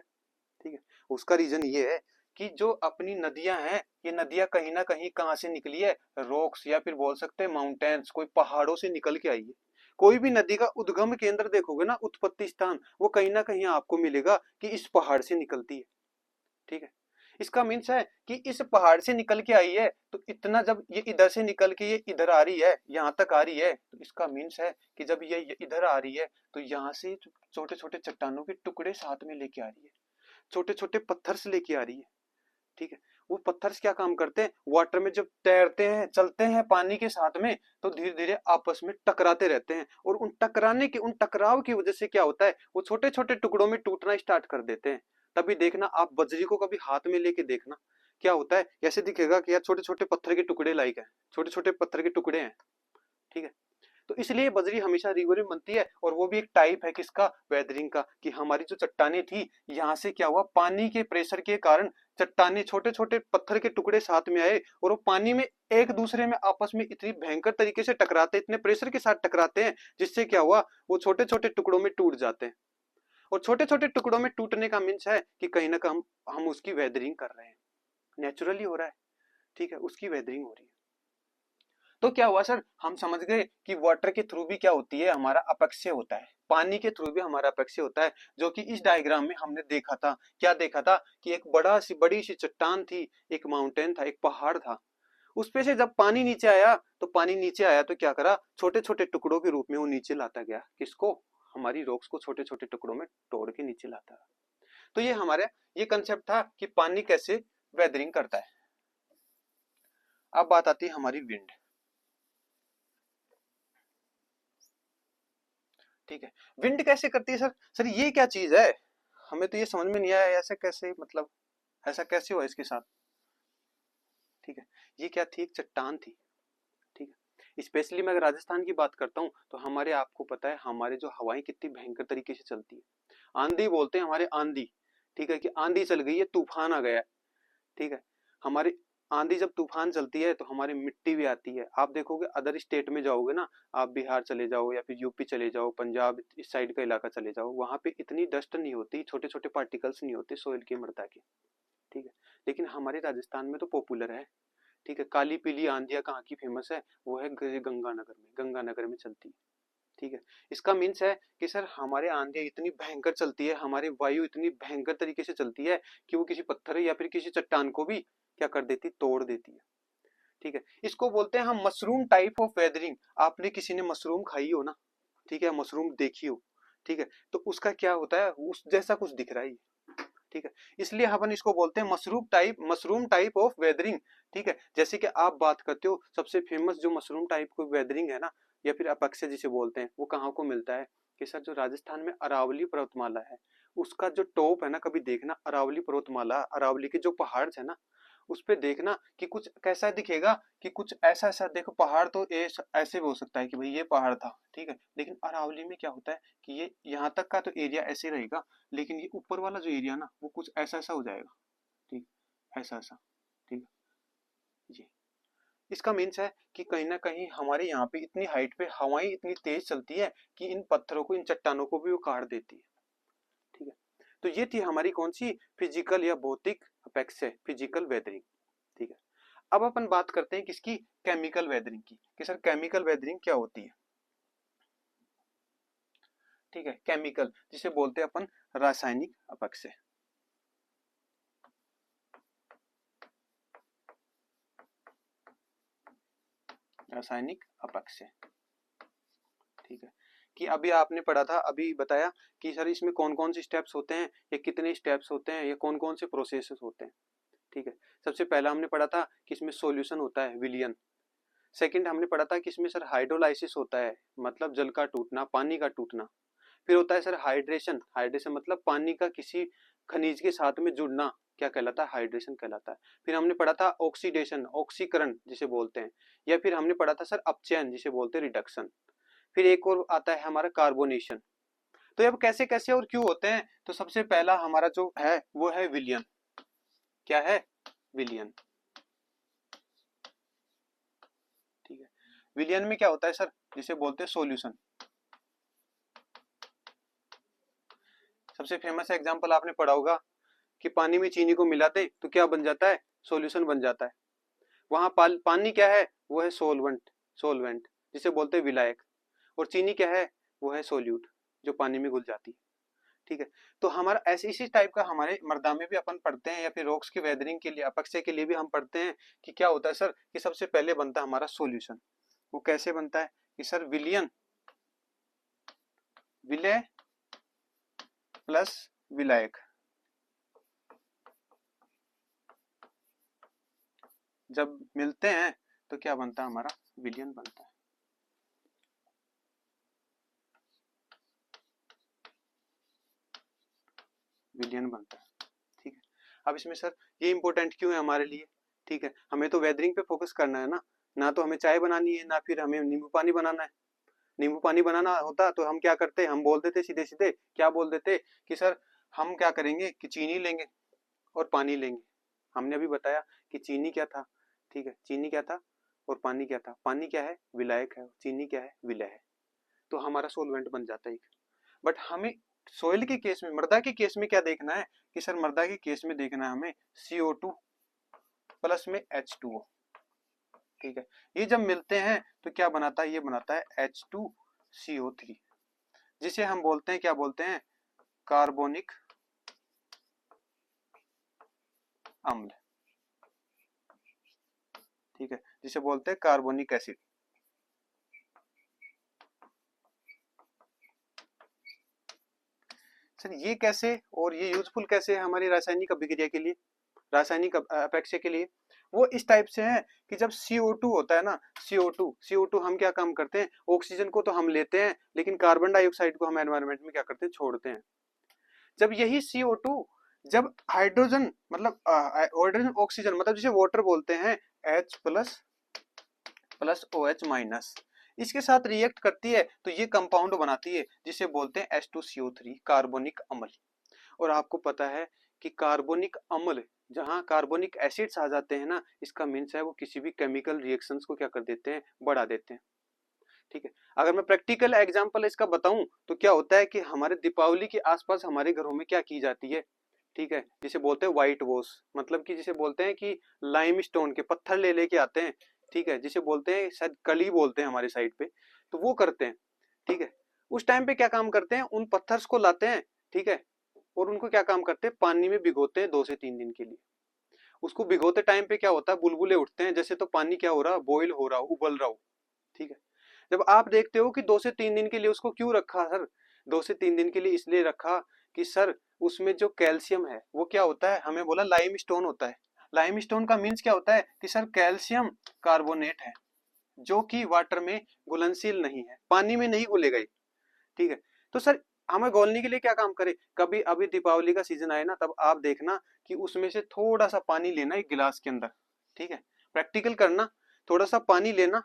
ठीक है, उसका रीजन ये है कि जो अपनी नदियां हैं, ये नदियां कहीं ना कहीं कहाँ से निकली है, रॉक्स या फिर बोल सकते हैं माउंटेन्स, कोई पहाड़ों से निकल के आई है। कोई भी नदी का उद्गम केंद्र देखोगे ना, उत्पत्ति स्थान, वो कहीं ना कहीं आपको मिलेगा कि इस पहाड़ से निकलती है। ठीक है, इसका मीन्स है कि इस पहाड़ से निकल के आई है, तो इतना जब ये इधर से निकल के ये इधर आ रही है, यहाँ तक आ रही है, तो इसका मीन्स है कि जब ये इधर आ रही है, तो यहाँ से छोटे छोटे चट्टानों के टुकड़े साथ में लेके आ रही है, छोटे छोटे पत्थर से लेके आ रही है। ठीक है, वो पत्थर क्या काम करते हैं, वाटर में जब तैरते हैं, चलते हैं पानी के साथ में, तो धीरे धीरे आपस में टकराते रहते हैं, और उन टकराव की वजह से क्या होता है, वो छोटे छोटे टुकड़ों में टूटना स्टार्ट कर देते हैं। तभी देखना आप बजरी को कभी हाथ में लेके देखना, क्या होता है, ऐसे दिखेगा कि यार छोटे छोटे पत्थर के टुकड़े लाइक है, छोटे छोटे पत्थर के टुकड़े हैं। ठीक है, तो इसलिए बजरी हमेशा रिवर में बनती है, और वो भी एक टाइप है किसका, वेदरिंग का। कि हमारी जो चट्टाने थी, यहाँ से क्या हुआ, पानी के प्रेशर के कारण चट्टाने, छोटे छोटे पत्थर के टुकड़े साथ में आए, और वो पानी में एक दूसरे में आपस में इतनी भयंकर तरीके से टकराते, इतने प्रेशर के साथ टकराते हैं, जिससे क्या हुआ, वो छोटे छोटे टुकड़ों में टूट जाते हैं। और छोटे छोटे टुकड़ों में टूटने का मीन्स है कि कहीं ना कहीं हम उसकी वेदरिंग कर रहे हैं, नेचुरली हो रहा है। ठीक है, उसकी वेदरिंग हो रही है। तो क्या हुआ सर, हम समझ गए कि वाटर के थ्रू भी क्या होती है, हमारा अपक्षय होता है, पानी के थ्रू भी हमारा अपक्षय होता है। जो कि इस डायग्राम में हमने देखा था, क्या देखा था कि एक बड़ी सी चट्टान थी, एक माउंटेन था, एक पहाड़ था। उस पे से जब पानी नीचे आया, तो पानी नीचे आया तो क्या करा, छोटे छोटे टुकड़ों के रूप में वो नीचे लाता गया, किसको, हमारी रॉक्स को छोटे छोटे टुकड़ों में तोड़ के नीचे लाता है। तो ये हमारे ये कंसेप्ट था कि पानी कैसे वेदरिंग करता है। अब बात आती है हमारी विंड। ठीक है, विंड कैसे करती है सर, सर ये क्या चीज है, हमें तो ये समझ में नहीं आया, ऐसे कैसे, मतलब ऐसा कैसे हुआ इसके साथ। ठीक है, ये क्या थी, एक चट्टान थी। ठीक है, स्पेशली मैं अगर राजस्थान की बात करता हूँ, तो हमारे, आपको पता है हमारे जो हवाएं कितनी भयंकर तरीके से चलती है, आंधी बोलते हैं हमारे, आंधी। ठीक है, कि आंधी चल गई है, तूफान आ गया है। ठीक है, हमारी आंधी जब तूफान चलती है, तो हमारी मिट्टी भी आती है। आप देखोगे अदर स्टेट में जाओगे ना, आप बिहार चले जाओ या फिर यूपी चले जाओ, पंजाब इस साइड का इलाका चले जाओ, वहां पे इतनी डस्ट नहीं होती, छोटे छोटे पार्टिकल्स नहीं होते सोइल की, मृदा के। ठीक है, लेकिन हमारे राजस्थान में तो पॉपुलर है। ठीक है, काली पीली आंधियां कहाँ की फेमस है, वो है गंगानगर में, गंगानगर में चलती है। ठीक है, इसका मीन्स है कि सर हमारे आंधियां इतनी भयंकर चलती है, हमारी वायु इतनी भयंकर तरीके से चलती है कि वो किसी पत्थर या फिर किसी चट्टान को भी क्या कर देती, तोड़ देती है। ठीक है, इसको बोलते हैं हम मशरूम टाइप ऑफ वेदरिंग। आपने किसी ने मशरूम खाई हो ना, ठीक है, मशरूम देखी हो, ठीक है, तो उसका क्या होता है, उस जैसा कुछ दिख रहा है। ठीक है, इसलिए अपन इसको बोलते हैं मशरूम टाइप ऑफ वेदरिंग। ठीक है, जैसे कि आप बात करते हो सबसे फेमस जो मशरूम टाइप को वेदरिंग है ना, या फिर अपक्षय जिसे बोलते हैं, वो कहाँ को मिलता है कि सर जो राजस्थान में अरावली पर्वतमाला है उसका जो टॉप है ना, कभी देखना अरावली पर्वतमाला, अरावली के जो पहाड़ है ना उस पे देखना कि कुछ कैसा दिखेगा, कि कुछ ऐसा ऐसा देखो पहाड़ तो ऐसे भी हो सकता है कि भाई ये पहाड़ था, ठीक है, लेकिन अरावली में क्या होता है कि ये यहाँ तक का तो एरिया ऐसे रहेगा, लेकिन ये ऊपर वाला जो एरिया ना वो कुछ ऐसा ऐसा हो जाएगा, ठीक, ऐसा ऐसा, ठीक है जी। इसका मीन्स है कि कहीं ना कहीं हमारे यहाँ पे इतनी हाइट पे हवाएं इतनी तेज चलती है कि इन पत्थरों को, इन चट्टानों को भी वो काट देती है, ठीक है। तो ये थी हमारी कौन सी फिजिकल या भौतिक अपेक्स है, फिजिकल वेदरिंग, ठीक है। अब अपन बात करते हैं किसकी, केमिकल वेदरिंग की, कि सर केमिकल वेदरिंग क्या होती है, ठीक है। केमिकल जिसे बोलते हैं अपन रासायनिक अपक्षय, रासायनिक अपक्षय, ठीक है। कि अभी आपने पढ़ा था, अभी बताया कि सर इसमें कौन कौन से स्टेप्स होते हैं, या कितने स्टेप्स होते हैं, या कौन कौन से प्रोसेसेस होते हैं, ठीक है। सबसे पहला हमने पढ़ा था कि इसमें सॉल्यूशन होता है विलियन। सेकंड हमने पढ़ा था कि इसमें सर हाइड्रोलाइसिस होता है, मतलब जल का टूटना, पानी का टूटना। फिर होता है सर हाइड्रेशन, हाइड्रेशन मतलब पानी का किसी खनिज के साथ में जुड़ना, क्या कहलाता है, हाइड्रेशन कहलाता है। फिर हमने पढ़ा था ऑक्सीडेशन, ऑक्सीकरण जिसे बोलते हैं, या फिर हमने पढ़ा था सर अपचयन जिसे बोलते हैं रिडक्शन। फिर एक और आता है हमारा कार्बोनेशन। तो अब कैसे कैसे और क्यों होते हैं, तो सबसे पहला हमारा जो है वो है विलियन। क्या है, विलियन, ठीक है। विलियन में क्या होता है सर, जिसे बोलते हैं सॉल्यूशन। सबसे फेमस एग्जांपल आपने पढ़ा होगा कि पानी में चीनी को मिलाते तो क्या बन जाता है, सॉल्यूशन बन जाता है। वहां पानी क्या है, वो है सोलवेंट, सोलवेंट जिसे बोलते हैं विलायक, और चीनी क्या है, वो है सोल्यूट जो पानी में घुल जाती है, ठीक है। तो हमारा ऐसे इसी टाइप का हमारे मृदा में भी अपन पढ़ते हैं, या फिर रॉक्स की वेदरिंग के लिए, अपक्षय के लिए भी हम पढ़ते हैं कि क्या होता है सर, कि सबसे पहले बनता है हमारा सॉल्यूशन। वो कैसे बनता है कि सर विलियन, विलय प्लस विलायक, जब मिलते हैं तो क्या बनता है हमारा, विलियन बनता है, विलियन बनता है, ठीक है। अब इसमें सर ये इंपॉर्टेंट क्यों है हमारे लिए, ठीक है, हमें तो वेदरिंग पे फोकस करना है ना, ना तो हमें चाय बनानी है, ना फिर हमें नींबू पानी बनाना है। नींबू पानी बनाना होता तो हम क्या करते, हम बोल देते सीधे सीधे, क्या बोल देते कि सर हम क्या करेंगे कि चीनी लेंगे और पानी लेंगे। हमने अभी बताया कि चीनी क्या था, ठीक है, चीनी क्या था और पानी क्या था, पानी क्या है, विलायक है, चीनी क्या है, विलय है, तो हमारा सोलवेंट बन जाता है एक। बट हमें सोइल के केस में, मृदा के केस में क्या देखना है कि सर मृदा के केस में देखना है हमें CO2 प्लस में H2O, ठीक है। ये जब मिलते हैं तो क्या बनाता है, ये बनाता है H2CO3 जिसे हम बोलते हैं, क्या बोलते हैं, कार्बोनिक अम्ल, ठीक है, जिसे बोलते हैं कार्बोनिक एसिड। सर ये कैसे और ये यूजफुल कैसे है हमारी रासायनिक अभिक्रिया के लिए, रासायनिक अपेक्षय के लिए, वो इस टाइप से है कि जब CO2 होता है ना, CO2 हम क्या काम करते हैं, ऑक्सीजन को तो हम लेते हैं, लेकिन कार्बन डाइऑक्साइड को हम एनवायरनमेंट में क्या करते हैं, छोड़ते हैं। जब यही CO2 जब हाइड्रोजन मतलब हाइड्रोजन ऑक्सीजन मतलब जिसे वाटर बोलते हैं, H plus plus OH minus, इसके साथ रिएक्ट करती है तो ये कंपाउंड बनाती है जिसे बोलते हैं H2CO3 कार्बोनिक अम्ल। और आपको पता है कि कार्बोनिक अम्ल जहां कार्बोनिक एसिड्स आ जाते हैं ना, इसका मीन्स है वो किसी भी केमिकल रिएक्शंस को क्या कर देते हैं, बढ़ा देते हैं, ठीक है। अगर मैं प्रैक्टिकल एग्जांपल इसका बताऊं तो क्या होता है कि हमारे दीपावली के आसपास हमारे घरों में क्या की जाती है, ठीक है, जिसे बोलते हैं व्हाइट वॉश, मतलब कि जिसे बोलते हैं कि लाइम स्टोन के पत्थर ले लेके आते हैं, ठीक है, जिसे बोलते हैं शायद कली बोलते हैं हमारे साइड पे, तो वो करते हैं, ठीक है। उस टाइम पे क्या काम करते हैं, उन पत्थर्स को लाते हैं, ठीक है, और उनको क्या काम करते हैं, पानी में भिगोते हैं 2 से 3 दिन के लिए। उसको भिगोते टाइम पे क्या होता है, बुलबुले उठते हैं, जैसे तो पानी क्या हो रहा है, बॉईल हो रहा हो, उबल रहा हो, ठीक है। जब आप देखते हो कि 2 से 3 दिन के लिए उसको क्यों रखा सर, 2 से 3 दिन के लिए इसलिए रखा कि सर उसमें जो कैल्शियम है वो क्या होता है, हमें बोला लाइम स्टोन होता है। लाइम स्टोन का मीन्स क्या होता है कि सर कैल्शियम कार्बोनेट है जो कि वाटर में घुलनशील नहीं है, पानी में नहीं घुलेगा ये, ठीक है। तो सर हमें घोलने के लिए क्या काम करें, कभी अभी दीपावली का सीजन आए ना तब आप देखना कि उसमें से थोड़ा सा पानी लेना एक गिलास के अंदर, ठीक है, प्रैक्टिकल करना, थोड़ा सा पानी लेना,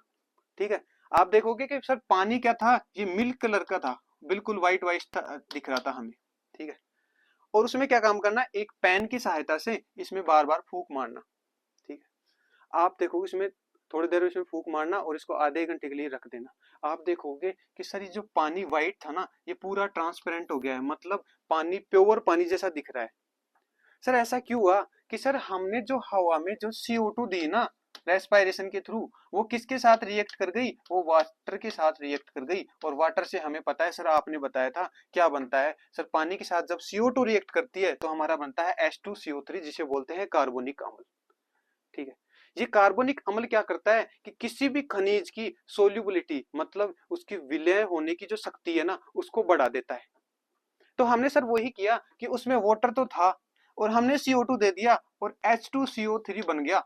ठीक है। आप देखोगे कि सर पानी क्या था, ये मिल्क कलर का था, बिल्कुल व्हाइट व्हाइट दिख रहा था हमें, ठीक है। और उसमें क्या काम करना, एक पेन की सहायता से इसमें बार बार फूंक मारना, ठीक है। आप देखोगे इसमें थोड़ी देर इसमें फूंक मारना और इसको आधे घंटे के लिए रख देना। आप देखोगे कि सर ये जो पानी व्हाइट था ना ये पूरा ट्रांसपेरेंट हो गया है, मतलब पानी प्योर पानी जैसा दिख रहा है। सर ऐसा क्यों हुआ कि सर हमने जो हवा में जो CO2 दी ना रेस्पायरेशन के थ्रू, वो किसके साथ रिएक्ट कर गई, वो वाटर के साथ रिएक्ट कर गई। और वाटर से हमें पता है सर, आपने बताया था क्या बनता है सर, पानी के साथ जब CO2 रिएक्ट करती है तो हमारा बनता है H2CO3 जिसे बोलते हैं कार्बनिक अम्ल, ठीक है। ये कार्बनिक अम्ल क्या करता है कि किसी भी खनिज की सोल्यूबिलिटी मतलब उसकी विलय होने की जो शक्ति है ना उसको बढ़ा देता है। तो हमने सर वही किया कि उसमें वाटर तो था और हमने CO2 दे दिया और H2CO3 बन गया,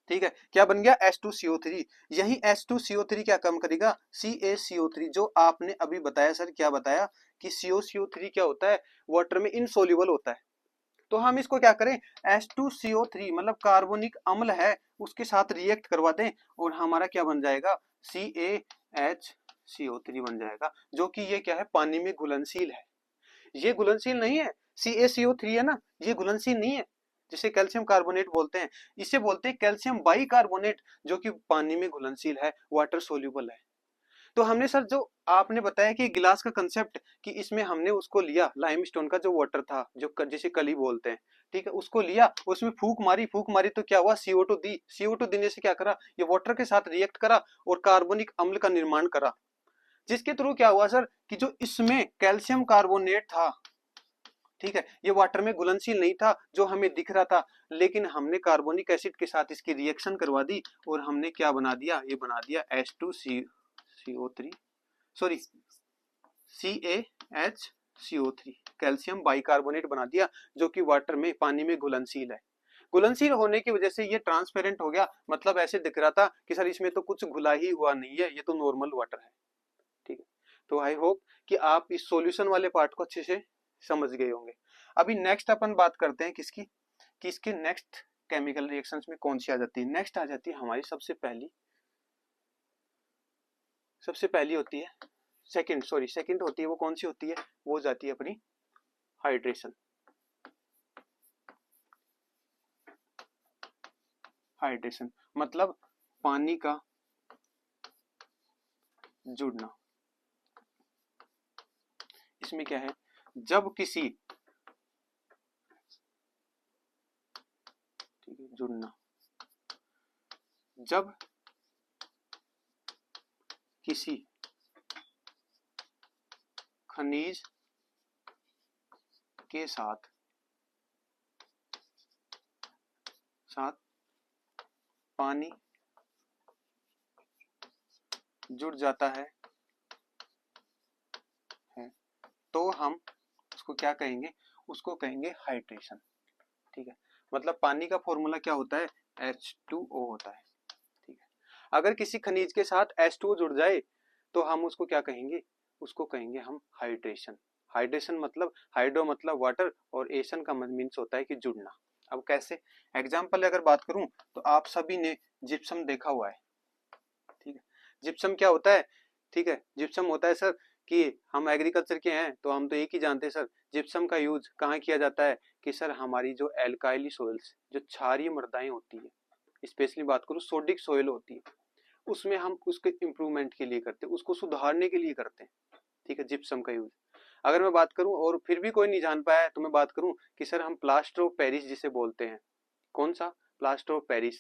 ठीक है। क्या बन गया, H2CO3। यही H2CO3 क्या कम करेगा, CaCO3, जो आपने अभी बताया सर, क्या बताया कि CaCO3 क्या होता है, वाटर में इनसोल्यूबल होता है। तो हम इसको क्या करें, H2CO3 मतलब कार्बनिक अम्ल है उसके साथ रिएक्ट करवा दें और हमारा क्या बन जाएगा, CaHCO3 बन जाएगा, जो कि ये क्या है, पानी में घुलनशील है। ये घुलनशील नहीं है, CaCO3 है ना, ये घुलनशील नहीं है, जिसे कैल्शियम कार्बोनेट बोलते हैं, इसे बोलते हैं कैल्शियम बाइकार्बोनेट, जो कि पानी में घुलनशील है, वाटर सोल्यूबल है। तो हमने सर जो आपने बताया कि गिलास का कंसेप्ट, कि इसमें हमने उसको लिया लाइमस्टोन का जो वाटर था जो जिसे कली बोलते हैं, ठीक है, उसको लिया, उसमें फूक मारी तो क्या हुआ, CO2 दी, CO2 देने से क्या करा, ये वाटर के साथ रिएक्ट करा और कार्बनिक अम्ल का निर्माण करा, जिसके थ्रू क्या हुआ सर कि जो इसमें कैल्शियम कार्बोनेट था, ठीक है, ये वाटर में घुलनशील नहीं था जो हमें दिख रहा था, लेकिन हमने कार्बोनिक एसिड के साथ इसकी रिएक्शन करवा दी और हमने क्या बना दिया, ये बना दिया H2CO3, sorry CaHCO3, calcium bicarbonate बना दिया, जो कि वाटर में पानी में घुलनशील है। घुलनशील होने की वजह से ये ट्रांसपेरेंट हो गया, मतलब ऐसे दिख रहा था कि सर इसमें तो कुछ घुला ही हुआ नहीं है, ये तो नॉर्मल वाटर है, ठीक है। तो आई होप कि आप इस सॉल्यूशन वाले पार्ट को अच्छे से समझ गए होंगे। अभी नेक्स्ट अपन बात करते हैं किसकी, कि इसके नेक्स्ट केमिकल रिएक्शंस में कौन सी आ जाती है, नेक्स्ट आ जाती है हमारी सबसे पहली होती है सेकंड होती है, वो कौन सी होती है, वो जाती है अपनी हाइड्रेशन। हाइड्रेशन मतलब पानी का जुड़ना। इसमें क्या है, जब किसी, ठीक है, जुड़ना, जब किसी खनिज के साथ पानी जुड़ जाता है तो हम उसको क्या कहेंगे, उसको कहेंगे हाइड्रेशन, ठीक है। मतलब पानी का फॉर्मूला क्या होता है, H2O होता है, ठीक है। अगर किसी खनिज के साथ H2O जुड़ जाए तो हम उसको क्या कहेंगे, उसको कहेंगे हम हाइड्रेशन। हाइड्रेशन मतलब हाइड्रो मतलब वाटर और एशन का मीन्स होता है कि जुड़ना। अब कैसे, एग्जाम्पल अगर बात करूं तो आप सभी ने जिप्सम देखा हुआ है, ठीक है। जिप्सम क्या होता है, ठीक है, जिप्सम होता है सर कि हम एग्रीकल्चर के हैं तो हम तो एक ही जानते हैं सर, जिप्सम का यूज कहाँ किया जाता है कि सर हमारी जो एल्काइली सॉइल्स, जो क्षारीय मृदाएं होती है, स्पेशली बात करूँ सोडिक सॉइल होती है, उसमें हम उसके इम्प्रूवमेंट के लिए करते हैं, उसको सुधारने के लिए करते हैं, ठीक है, जिप्सम का यूज। अगर मैं बात करूं और फिर भी कोई नहीं जान पाया तो मैं बात करूं कि सर हम प्लास्टर ऑफ पेरिस जिसे बोलते हैं, कौन सा, प्लास्टर ऑफ पेरिस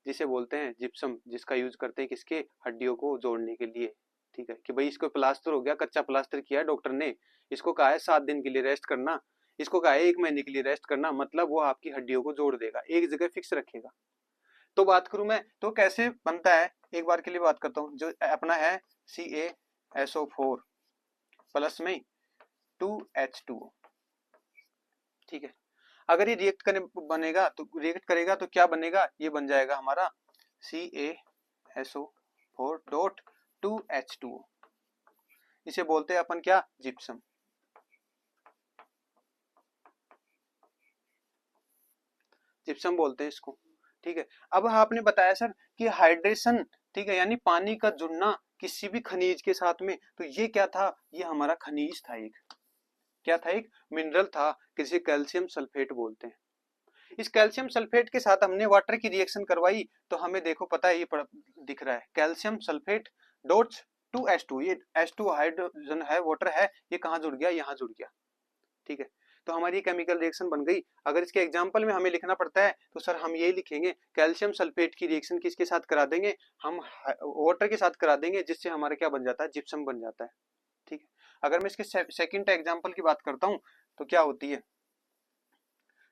जिसे बोलते हैं जिप्सम, जिसका यूज करते हैं किसके, हड्डियों को जोड़ने के लिए, ठीक है, कि भाई इसको प्लास्टर हो गया, कच्चा प्लास्टर किया है डॉक्टर ने, इसको कहा है 7 दिन के लिए रेस्ट करना, इसको कहा है 1 महीने के लिए रेस्ट करना, मतलब वो आपकी हड्डियों को जोड़ देगा, एक जगह फिक्स रखेगा। तो बात करूं मैं तो कैसे बनता है, एक बार के लिए बात करता हूँ, जो अपना है CaSO4 प्लस में 2H2O। ठीक है, अगर ये रिएक्ट करेगा तो क्या बनेगा, ये बन जाएगा हमारा CaSO4 डॉट 2H2O। इसे बोलते हैं अपन क्या, जिप्सम। जिप्सम बोलते हैं इसको। ठीक है, अब आपने बताया सर कि हाइड्रेशन, ठीक है, यानी पानी का जुड़ना किसी भी खनिज के साथ में, तो ये क्या था, ये हमारा खनिज था, एक क्या था, एक मिनरल था, किसी कैल्शियम सल्फेट बोलते हैं। इस कैल्शियम सल्फेट के साथ हमने वाटर की रिएक्शन करवाई, तो हमें देखो पता है, ये दिख रहा है कैल्शियम सल्फेट डॉट्स 2H2, ये H2 हाइड्रोजन है, वाटर है, ये कहाँ जुड़ गया, यहाँ जुड़ गया। ठीक है, तो हमारी केमिकल रिएक्शन बन गई। अगर इसके एग्जाम्पल में हमें लिखना पड़ता है तो सर हम यही लिखेंगे, कैल्शियम सल्फेट की रिएक्शन किसके साथ करा देंगे, हम वाटर के साथ करा देंगे, जिससे हमारा क्या बन जाता है, जिप्सम बन जाता है। ठीक है, अगर मैं इसके सेकंड एग्जाम्पल की बात करता हूँ तो क्या होती है,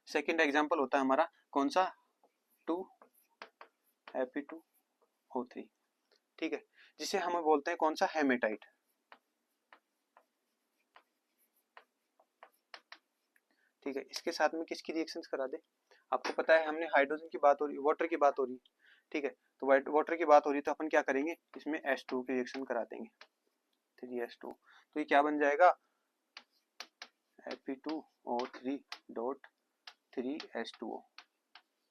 सेकंड एग्जाम्पल होता है हमारा कौन सा, 2Fe2O3। ठीक है, जिसे हम बोलते हैं कौन सा, हेमेटाइट। ठीक है, इसके साथ में किसकी रिएक्शन करा दे, आपको पता है हमने हाइड्रोजन की बात हो रही, वाटर की बात हो रही। ठीक है, तो वाटर की बात हो रही तो अपन क्या करेंगे, इसमें H2 की रिएक्शन करा देंगे, 3H2, तो ये क्या बन जाएगा, Fe2O3 डॉट 3H2O।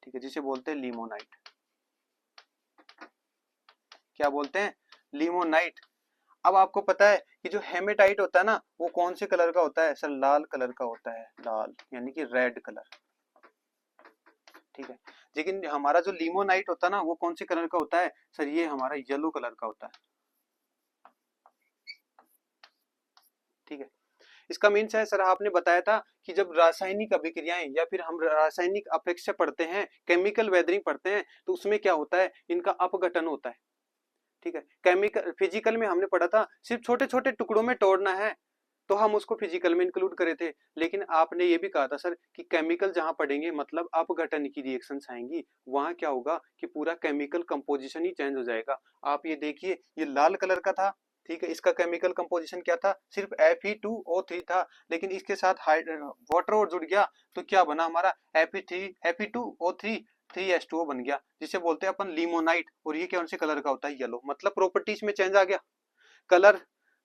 ठीक है, जिसे बोलते हैं लिमोनाइट। क्या बोलते हैं, लिमोनाइट। अब आपको पता है कि जो हेमेटाइट होता है ना, वो कौन से कलर का होता है सर, लाल कलर का होता है, लाल यानी कि रेड कलर। ठीक है, लेकिन हमारा जो लिमोनाइट होता है ना, वो कौन से कलर का होता है सर, ये हमारा येलो कलर का होता है। ठीक है, इसका मीन्स है सर, आपने बताया था कि जब रासायनिक अभिक्रियाएं या फिर हम रासायनिक अपेक्षा पढ़ते हैं, केमिकल वेदरिंग पढ़ते हैं, तो उसमें क्या होता है, इनका अपघटन होता है। ठीक है, केमिकल फिजिकल में हमने पढ़ा था सिर्फ छोटे छोटे टुकड़ों में तोड़ना है, तो हम उसको फिजिकल में इंक्लूड करे थे, लेकिन आपने ये भी कहा था सर कि केमिकल जहां पढ़ेंगे मतलब अपघटन की रिएक्शंस आएंगी, वहां क्या होगा कि पूरा केमिकल कंपोजिशन ही चेंज हो जाएगा। आप ये देखिए, ये लाल कलर का था, ठीक है, इसका केमिकल कंपोजिशन क्या था, सिर्फ Fe2O3 था, लेकिन इसके साथ वाटर और जुड़ गया, तो क्या बना हमारा, Fe2O3 3H2O बन गया, जिसे बोलते हैं अपन लिमोनाइट। और ये कौन से कलर का होता है, येलो, मतलब प्रॉपर्टीज में चेंज आ गया, कलर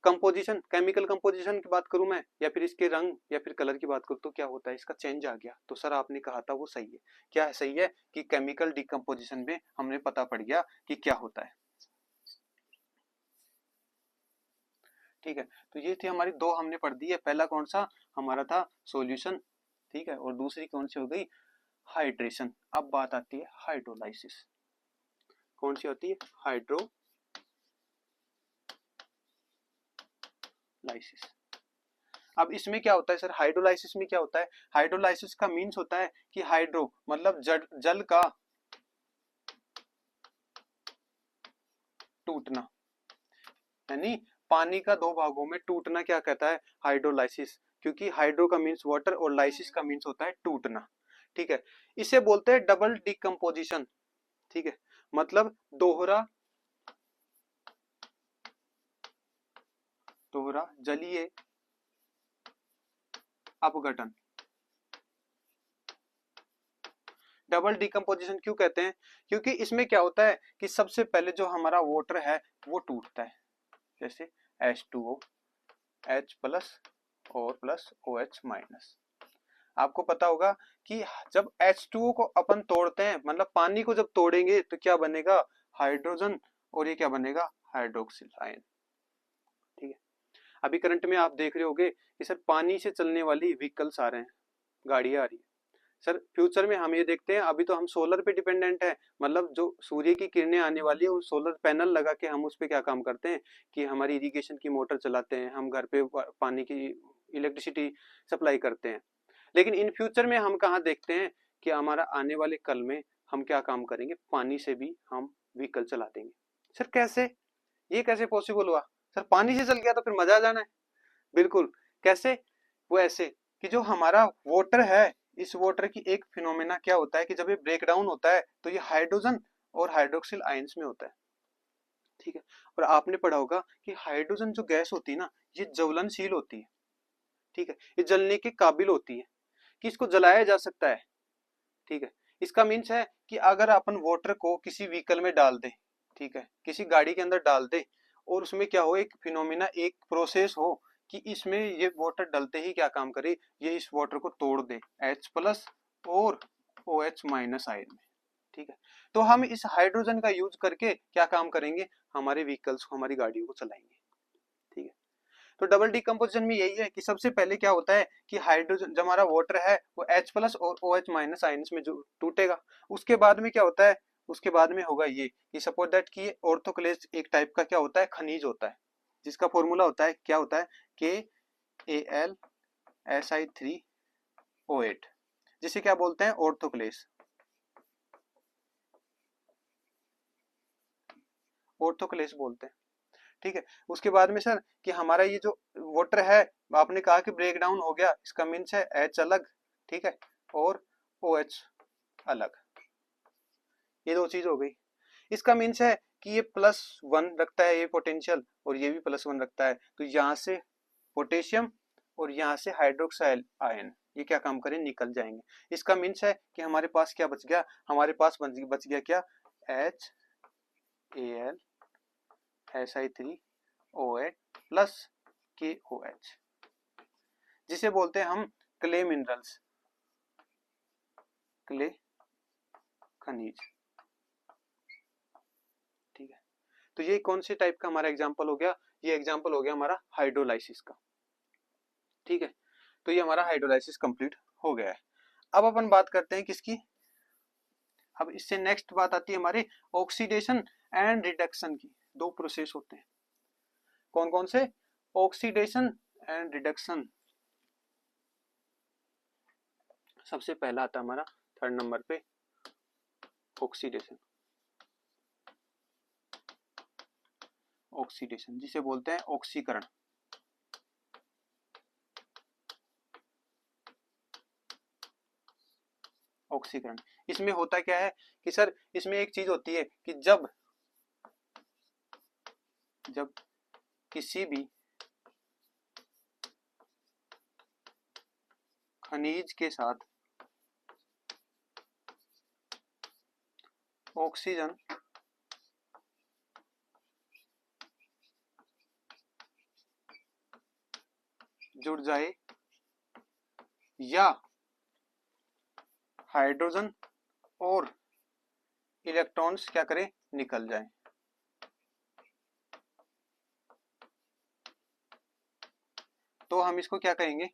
कंपोजिशन, केमिकल कंपोजिशन की बात करूं मैं, या फिर इसके रंग या फिर कलर की बात करूं, तो क्या होता है, इसका चेंज आ गया। तो सर आपने कहा था वो सही है, क्या सही है कि केमिकल डिकम्पोजिशन में हमने पता पड़ गया कि क्या होता है। ठीक है, तो ये थी हमारी दो हमने पढ़ दी है, पहला कौन सा हमारा था, सॉल्यूशन। ठीक है, और दूसरी कौन सी हो गई, हाइड्रेशन। अब बात आती है हाइड्रोलाइसिस, कौन सी होती है, हाइड्रोलाइसिस। अब इसमें क्या होता है सर, हाइड्रोलाइसिस में क्या होता है, हाइड्रोलाइसिस का मीन्स होता है कि हाइड्रो मतलब जल का टूटना, यानी पानी का दो भागों में टूटना क्या कहता है, हाइड्रोलाइसिस। क्योंकि हाइड्रो का मीन्स वाटर और लाइसिस का मीन्स होता है टूटना। ठीक है, इसे बोलते हैं डबल डिकम्पोजिशन। ठीक है, मतलब दोहरा जलीय अपघटन। डबल डिकम्पोजिशन क्यों कहते हैं, क्योंकि इसमें क्या होता है कि सबसे पहले जो हमारा वाटर है वो टूटता है, जैसे H2O, H प्लस और प्लस OH माइनस। आपको पता होगा कि जब H2O को अपन तोड़ते हैं, मतलब पानी को जब तोड़ेंगे तो क्या बनेगा, हाइड्रोजन, और ये क्या बनेगा, हाइड्रोक्सिल आयन। ठीक है, अभी करंट में आप देख रहे होगे कि सर पानी से चलने वाली व्हीकल्स आ रहे हैं, गाड़ियां आ रही है। सर फ्यूचर में हम ये देखते हैं, अभी तो हम सोलर पे डिपेंडेंट है, मतलब जो सूर्य की किरणें आने वाली है, वो सोलर पैनल लगा के हम उस पे क्या काम करते हैं कि हमारी इरिगेशन की मोटर चलाते हैं, हम घर पे पानी की इलेक्ट्रिसिटी सप्लाई करते हैं। लेकिन इन फ्यूचर में हम कहाँ देखते हैं कि हमारा आने वाले कल में हम क्या काम करेंगे, पानी से भी हम व्हीकल चला देंगे। सर कैसे, ये कैसे पॉसिबल हुआ, सर पानी से चल गया तो फिर मजा आ जाना है। बिल्कुल, कैसे, वो ऐसे कि जो हमारा वाटर है, इस वाटर की एक फिनोमेना क्या होता है कि जब ये ब्रेक डाउन होता है तो ये हाइड्रोजन और हाइड्रोक्सिल आयंस में होता है। ठीक है, और आपने पढ़ा होगा कि हाइड्रोजन जो गैस होती है ना, ये ज्वलनशील होती है। ठीक है, ये जलने के काबिल होती है कि इसको जलाया जा सकता है। ठीक है, इसका मीन्स है कि अगर अपन वाटर को किसी व्हीकल में डाल दें, ठीक है, किसी गाड़ी के अंदर डाल दें और उसमें क्या हो, एक फिनोमिना, एक प्रोसेस हो कि इसमें ये वाटर डलते ही क्या काम करे, ये इस वाटर को तोड़ दे H+ और OH- आयन में। ठीक है, तो हम इस हाइड्रोजन का यूज करके क्या काम करेंगे, हमारे व्हीकल्स को, हमारी गाड़ियों को चलाएंगे। ठीक है, तो डबल डिकम्पोजिशन में यही है कि सबसे पहले क्या होता है कि हाइड्रोजन, जब हमारा वाटर है वो H+ और OH- आयन्स में जो टूटेगा, उसके बाद में क्या होता है, उसके बाद में होगा ये कि सपोज दैट कि ऑर्थोक्लेज एक टाइप का क्या होता है, खनिज होता है, जिसका फॉर्मूला होता है, क्या होता है, KAlSi3O8, जिसे क्या बोलते हैं, ऑर्थोक्लेज। ऑर्थोक्लेज बोलते हैं। ठीक है, उसके बाद में सर कि हमारा ये जो वाटर है, आपने कहा कि ब्रेक डाउन हो गया, इसका मीन्स है H अलग, ठीक है, और OH अलग, ये दो चीज हो गई। इसका मीन्स है कि ये +1 रखता है ये पोटेंशियल, और ये भी +1 रखता है, तो यहाँ से पोटेशियम और यहाँ से हाइड्रोक्साइल आयन ये क्या काम करें, निकल जाएंगे। इसका मीन्स है कि हमारे पास क्या बच गया, हमारे पास बच गया क्या, HAlSi3O8 प्लस KOH, जिसे बोलते हैं हम क्ले मिनरल्स, क्ले खनिज। ठीक है, तो ये कौन से टाइप का हमारा एग्जांपल हो गया, ये एग्जांपल हो गया हमारा हाइड्रोलाइसिस का। ठीक है, तो ये हमारा हाइड्रोलाइसिस कंप्लीट हो गया है। अब अपन बात करते हैं किसकी, अब इससे नेक्स्ट बात आती है हमारे ऑक्सीडेशन एंड रिडक्शन की। दो प्रोसेस होते हैं, कौन कौन से, ऑक्सीडेशन एंड रिडक्शन। सबसे पहला आता है हमारा 3rd नंबर पे ऑक्सीडेशन। ऑक्सीडेशन जिसे बोलते हैं ऑक्सीकरण। ऑक्सीकरण, इसमें होता क्या है कि सर इसमें एक चीज होती है कि जब किसी भी खनिज के साथ ऑक्सीजन जुड़ जाए या हाइड्रोजन और इलेक्ट्रॉन्स क्या करें, निकल जाएं, तो हम इसको क्या कहेंगे,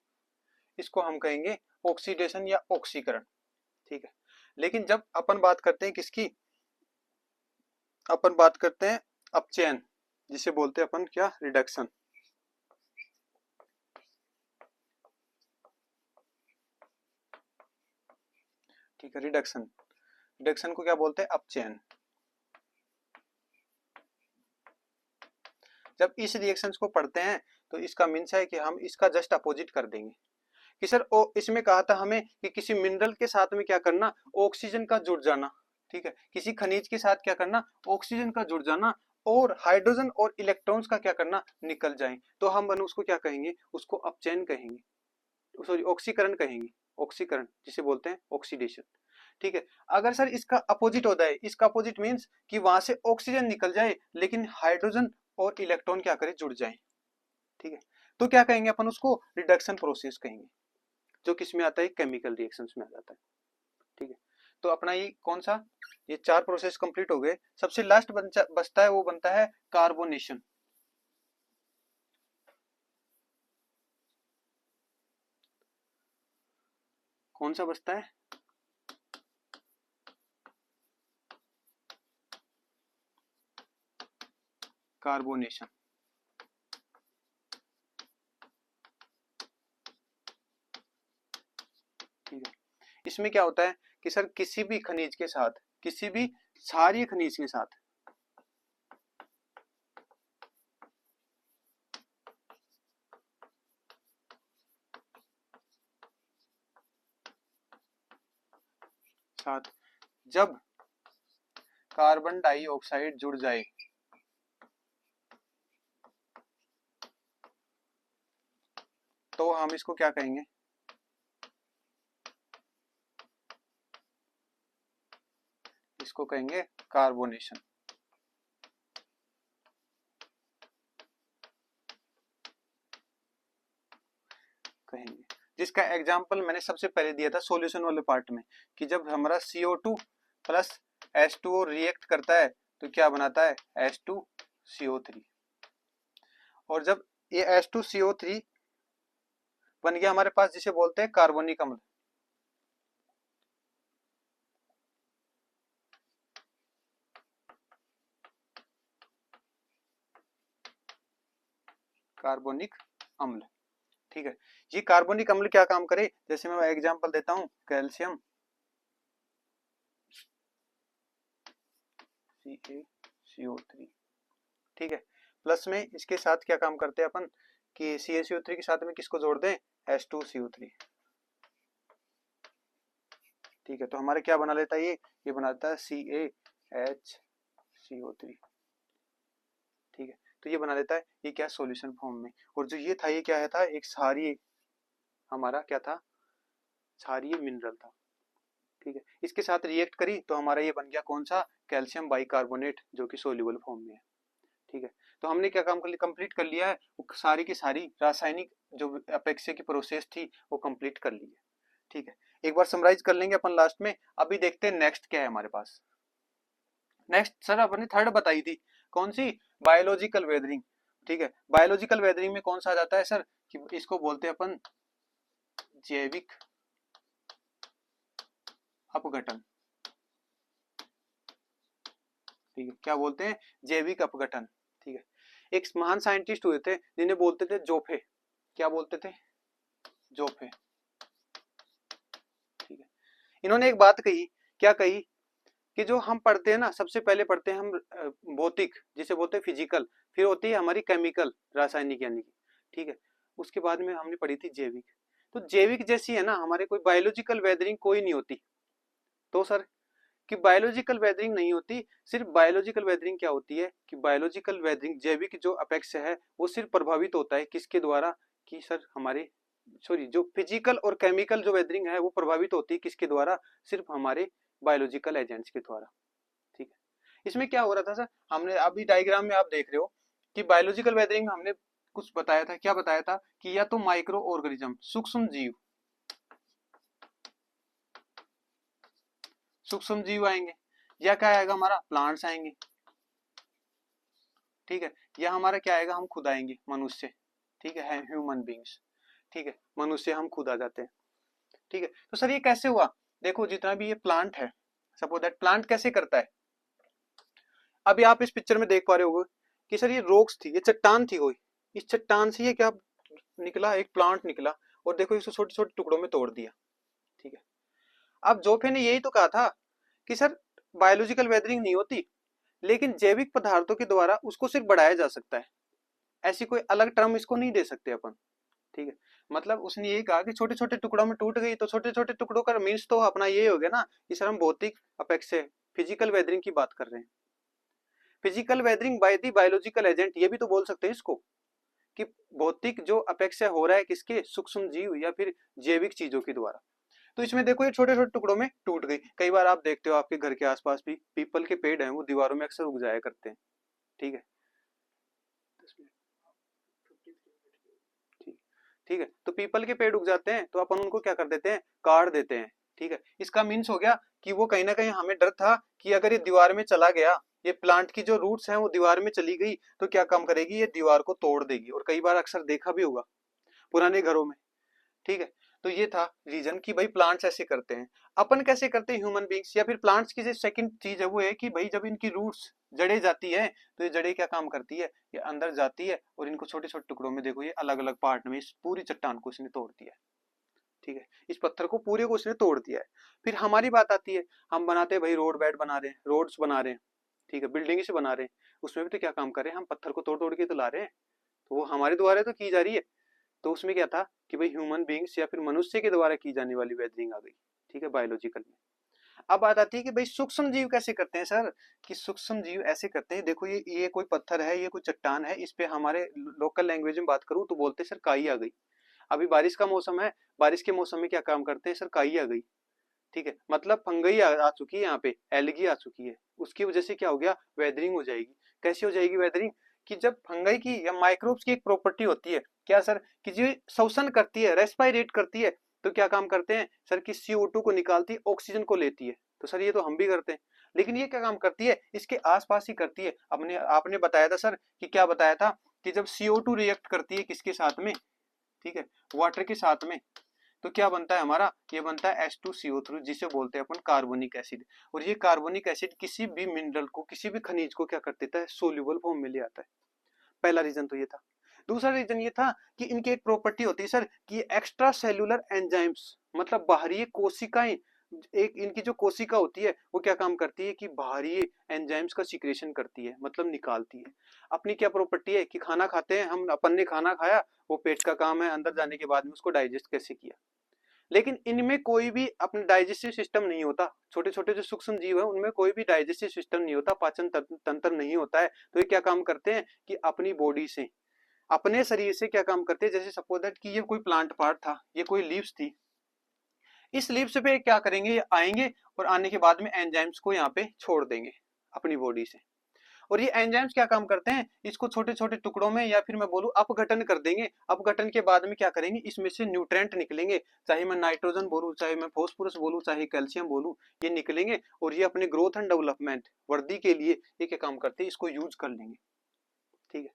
इसको हम कहेंगे ऑक्सीडेशन या ऑक्सीकरण। ठीक है, लेकिन जब अपन बात करते हैं किसकी, अपन बात करते हैं अपचयन, जिसे बोलते हैं अपन क्या, रिडक्शन। ठीक है, रिडक्शन, रिडक्शन को क्या बोलते हैं, अपचयन। जब इस रिएक्शंस को पढ़ते हैं तो इसका मीन्स है कि हम इसका जस्ट अपोजिट कर देंगे कि सर इसमें कहा था हमें कि किसी मिनरल के साथ में क्या करना, ऑक्सीजन का जुड़ जाना। ठीक है, किसी खनिज के साथ क्या करना, ऑक्सीजन का जुड़ जाना, और हाइड्रोजन और इलेक्ट्रॉन्स का क्या करना, निकल जाए, तो हम उसको क्या कहेंगे, उसको अपचयन कहेंगे, सॉरी ऑक्सीकरण कहेंगे, ऑक्सीकरण जिसे बोलते हैं ऑक्सीडेशन। ठीक है, अगर सर इसका अपोजिट होता है, इसका अपोजिट मीन्स कि वहां से ऑक्सीजन निकल जाए लेकिन हाइड्रोजन और इलेक्ट्रॉन क्या करे, जुड़ जाए। ठीक है, तो क्या कहेंगे अपन उसको, रिडक्शन प्रोसेस कहेंगे, जो किसमें आता है, केमिकल रिएक्शंस में आ जाता है। ठीक है, तो अपना ये कौन सा, ये 4 प्रोसेस कंप्लीट हो गए। सबसे लास्ट बचता है, वो बनता है कार्बोनेशन। कौन सा बचता है, कार्बोनेशन। ठीक है, इसमें क्या होता है कि सर किसी भी खनिज के साथ, किसी भी क्षारीय खनिज के साथ जब कार्बन डाइऑक्साइड जुड़ जाए, तो हम इसको क्या कहेंगे, इसको कहेंगे कार्बोनेशन कहेंगे। जिसका एग्जाम्पल मैंने सबसे पहले दिया था सॉल्यूशन वाले पार्ट में, कि जब हमारा CO2 प्लस H2O रिएक्ट करता है तो क्या बनाता है, H2CO3। और जब ये H2CO3 बन गया हमारे पास, जिसे बोलते हैं कार्बनिक अम्ल, कार्बनिक अम्ल। ठीक है, ये कार्बनिक अम्ल क्या काम करे, जैसे मैं एग्जांपल देता हूं, कैल्शियम CaCO3। ठीक है, प्लस में इसके साथ क्या काम करते हैं अपन, कि CaCO3 के साथ में किसको जोड़ दें, H2CO3। ठीक है, तो हमारे क्या बना लेता है ये बनाता है CaHCO3। ठीक है, तो ये बना लेता है, ये क्या सॉल्यूशन फॉर्म में। और जो ये था, ये क्या है था, एक क्षारीय, हमारा क्या था, क्षारीय मिनरल था। ठीक है, इसके साथ रिएक्ट करी तो हमारा ये बन गया कौन सा, कैल्शियम बाइकार्बोनेट, जो कि सोल्यूबल फॉर्म में है। ठीक है, तो हमने क्या काम कर लिया, कंप्लीट कर लिया है, सारी की सारी रासायनिक जो अपेक्षा की प्रोसेस थी वो कंप्लीट कर ली है। ठीक है, एक बार समराइज कर लेंगे अपन लास्ट में। अभी देखते हैं नेक्स्ट क्या है हमारे पास। नेक्स्ट सर अपने थर्ड बताई थी, कौन सी, बायोलॉजिकल वेदरिंग। ठीक है, बायोलॉजिकल वेदरिंग में कौन सा आ जाता है सर, कि इसको बोलते हैं अपन जैविक अपघटन। ठीक है, क्या बोलते हैं, जैविक अपघटन। ठीक है, एक महान साइंटिस्ट हुए थे जिन्हें बोलते थे जोफे, क्या बोलते थे, जोफे। ठीक है, इन्होंने एक बात कही, क्या कही, कि जो हम पढ़ते हैं ना, सबसे पहले पढ़ते हैं हम भौतिक, जिसे बोलते हैं फिजिकल, फिर होती है हमारी केमिकल, रासायनिक यानी कि। ठीक है, उसके बाद में हमने पढ़ी थी जैविक। तो जैविक जैसी है ना हमारे, कोई बायोलॉजिकल वेदरिंग कोई नहीं होती। तो सर कि बायोलॉजिकल वेदरिंग नहीं होती, सिर्फ बायोलॉजिकल वेदरिंग क्या होती है, कि बायोलॉजिकल वेदरिंग जैविक जो अपेक्ष है वो सिर्फ प्रभावित होता है किसके द्वारा, कि सर हमारे सॉरी जो फिजिकल और केमिकल जो वेदरिंग है वो प्रभावित होती है किसके द्वारा, सिर्फ हमारे बायोलॉजिकल एजेंट्स के द्वारा। ठीक है, इसमें क्या हो रहा था सर, हमने अभी डायग्राम में आप देख रहे हो कि बायोलॉजिकल वेदरिंग में हमने कुछ बताया था, क्या बताया था, कि या तो माइक्रो ऑर्गेनिज्म सूक्ष्म जीव, सूक्ष्म जीव आएंगे, या क्या आएगा हमारा, प्लांट्स आएंगे। ठीक है, या हमारा क्या आएगा, हम खुद आएंगे, मनुष्य। ठीक है, ह्यूमन बींग्स। ठीक है, मनुष्य हम खुद आ जाते हैं। ठीक है, तो सर ये कैसे हुआ, देखो जितना भी ये प्लांट है, सपोज दैट प्लांट कैसे करता है। अभी आप इस पिक्चर में देख पा रहे होगे कि सर ये रॉक्स थी, ये चट्टान थी कोई, इस चट्टान से ये क्या निकला, एक प्लांट निकला, और देखो इसको छोटे छोटे टुकड़ों में तोड़ दिया। ठीक है, अब जोफे ने यही तो कहा था कि सर बायोलॉजिकल वेदरिंग नहीं होती, लेकिन जैविक पदार्थों के द्वारा उसको सिर्फ बढ़ाया जा सकता है, ऐसी कोई अलग टर्म इसको नहीं दे सकते अपन। ठीक है, मतलब उसने यही कहा कि छोटे छोटे टुकड़ों में टूट गई, तो छोटे छोटे टुकड़ों का मीन्स तो अपना ये हो गया ना कि सर हम भौतिक अपेक्ष फिजिकल वेदरिंग की बात कर रहे हैं। Physical weathering by the biological agent, ये भी तो बोल सकते हैं इसको, कि भौतिक जो अपेक्षा हो रहा है किसके, सूक्ष्म जीव या फिर जैविक चीजों के द्वारा। तो इसमें देखो ये छोटे छोटे टुकड़ों में टूट गई। कई बार आप देखते हो आपके घर के आसपास भी पीपल के पेड़ हैं, वो दीवारों में अक्सर उग जाया करते हैं। ठीक है, ठीक ठीक है, तो पीपल के पेड़ उग जाते हैं तो अपन उनको क्या कर देते हैं, काट देते हैं। ठीक है, इसका मीन्स हो गया कि वो कहीं ना कहीं हमें डर था कि अगर ये दीवार में चला गया, ये प्लांट की जो रूट्स हैं वो दीवार में चली गई तो क्या काम करेगी, ये दीवार को तोड़ देगी। और कई बार अक्सर देखा भी होगा पुराने घरों में। ठीक है, तो ये था रीजन कि भाई प्लांट्स ऐसे करते हैं। अपन कैसे करते हैं ह्यूमन बींग्स, या फिर प्लांट्स की जो सेकंड चीज है वो है कि भाई जब इनकी रूट्स जड़े जाती है, तो ये जड़े क्या काम करती है, ये अंदर जाती है और इनको छोटे छोटे टुकड़ों में, देखो ये अलग अलग पार्ट में इस पूरी चट्टान को इसने तोड़ दिया है। ठीक है, इस पत्थर को पूरे को इसने तोड़ दिया है। फिर हमारी बात आती है, हम बनाते हैं भाई रोड बेड बना रहे हैं, रोड्स बना रहे हैं। ठीक है, बिल्डिंग से बना रहे हैं, उसमें भी तो क्या काम कर रहे हैं, हम पत्थर को तोड़ तोड़ के तो ला रहे हैं, तो वो हमारे द्वारा तो की जा रही है। तो उसमें क्या था कि भाई ह्यूमन बींग्स या फिर मनुष्य के द्वारा की जाने वाली वेदरिंग आ गई। ठीक है, बायोलॉजिकल में। अब बात आती है कि भाई सूक्ष्म जीव कैसे करते हैं सर, कि सूक्ष्म जीव ऐसे करते हैं, देखो ये कोई पत्थर है, ये कोई चट्टान है, इस पे हमारे लोकल लैंग्वेज में बात करूं तो बोलते हैं सर काई आ गई। अभी बारिश का मौसम है, बारिश के मौसम में क्या काम करते हैं सर, काई आ गई, ठीक है, मतलब फंगई आ चुकी है, यहाँ पे एलगी आ चुकी है, उसकी वजह से क्या हो गया, वेदरिंग हो जाएगी। कैसे हो जाएगी वेदरिंग, कि जब फंगई की या माइक्रोब्स की एक प्रॉपर्टी होती है क्या सर, कि जो श्वसन करती है, रेस्पायरेट करती है, तो क्या काम करते हैं सर, कि CO2 को निकालती है, ऑक्सीजन को लेती है। तो सर ये तो हम भी करते हैं, लेकिन ये क्या काम करती है, इसके आसपास ही करती है। अपने आपने बताया था सर, कि क्या बताया था, कि जब CO2 रिएक्ट करती है किसके साथ में, ठीक है, वाटर के साथ में, तो क्या बनता है हमारा, ये बनता है H2CO3, जिसे बोलते हैं अपन कार्बोनिक एसिड। और ये कार्बोनिक एसिड किसी भी मिनरल को, किसी भी खनिज को क्या कर देता है, सोल्यूबल फॉर्म में ले आता है। पहला रीजन तो ये था। दूसरा रीजन ये था कि इनकी एक प्रॉपर्टी होती है सर, कि एक्स्ट्रा सेल्यूलर एंजाइम्स, मतलब बाहरी कोशिकाएं, एक इनकी जो कोशिका होती है वो क्या काम करती है, कि बाहरी एंजाइम्स का सिक्रेशन करती है, मतलब निकालती है। अपनी क्या प्रॉपर्टी है, कि खाना खाते हैं हम, अपन ने खाना खाया, वो पेट का काम है, अंदर जाने के बाद में उसको डाइजेस्ट कैसे किया। लेकिन इनमें कोई भी अपना डाइजेस्टिव सिस्टम नहीं होता, छोटे छोटे जो सूक्ष्म जीव है उनमें कोई भी डाइजेस्टिव सिस्टम नहीं होता, पाचन तंत्र नहीं होता है। तो ये क्या काम करते हैं, कि अपनी बॉडी से, अपने शरीर से क्या काम करते हैं, जैसे सपोज दैट कि ये कोई प्लांट पार्ट था, ये कोई लीव्स थी, इस लीव्स पे क्या करेंगे, ये आएंगे और आने के बाद में एंजाइम्स को यहाँ पे छोड़ देंगे अपनी बॉडी से। और ये एंजाइम्स क्या काम करते हैं, इसको छोटे छोटे टुकड़ों में, या फिर मैं बोलूं अपघटन कर देंगे। अपघटन के बाद में क्या करेंगे, इसमें से न्यूट्रेंट निकलेंगे, चाहे मैं नाइट्रोजन बोलूं, चाहे मैं फॉस्फोरस बोलूं, चाहे कैल्शियम बोलूं, ये निकलेंगे। और ये अपने ग्रोथ एंड डेवलपमेंट, वृद्धि के लिए ये क्या काम करते हैं, इसको यूज कर लेंगे, ठीक है।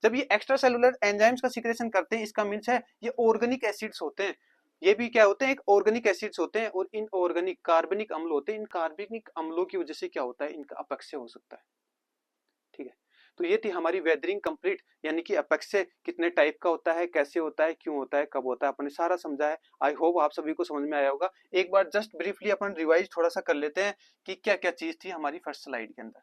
जब ये एक्स्ट्रा सेलुलर एंजाइम्स का सिक्रेशन करते हैं, इसका मीन्स है ये ऑर्गेनिक एसिड्स होते हैं। ये भी क्या होते हैं, एक ऑर्गेनिक एसिड्स होते हैं, और इन ऑर्गेनिक कार्बनिक अम्ल होते हैं। इन कार्बनिक अम्लों की वजह से क्या होता है, इनका अपक्षय हो सकता है, ठीक है। तो ये थी हमारी वेदरिंग कंप्लीट, यानी कि अपक्षय कितने टाइप का होता है, कैसे होता है, क्यों होता है, कब होता है, अपने सारा समझा है। आई होप आप सभी को समझ में आया होगा। एक बार जस्ट ब्रीफली अपन रिवाइज थोड़ा सा कर लेते हैं कि क्या क्या चीज थी हमारी फर्स्ट स्लाइड के अंदर,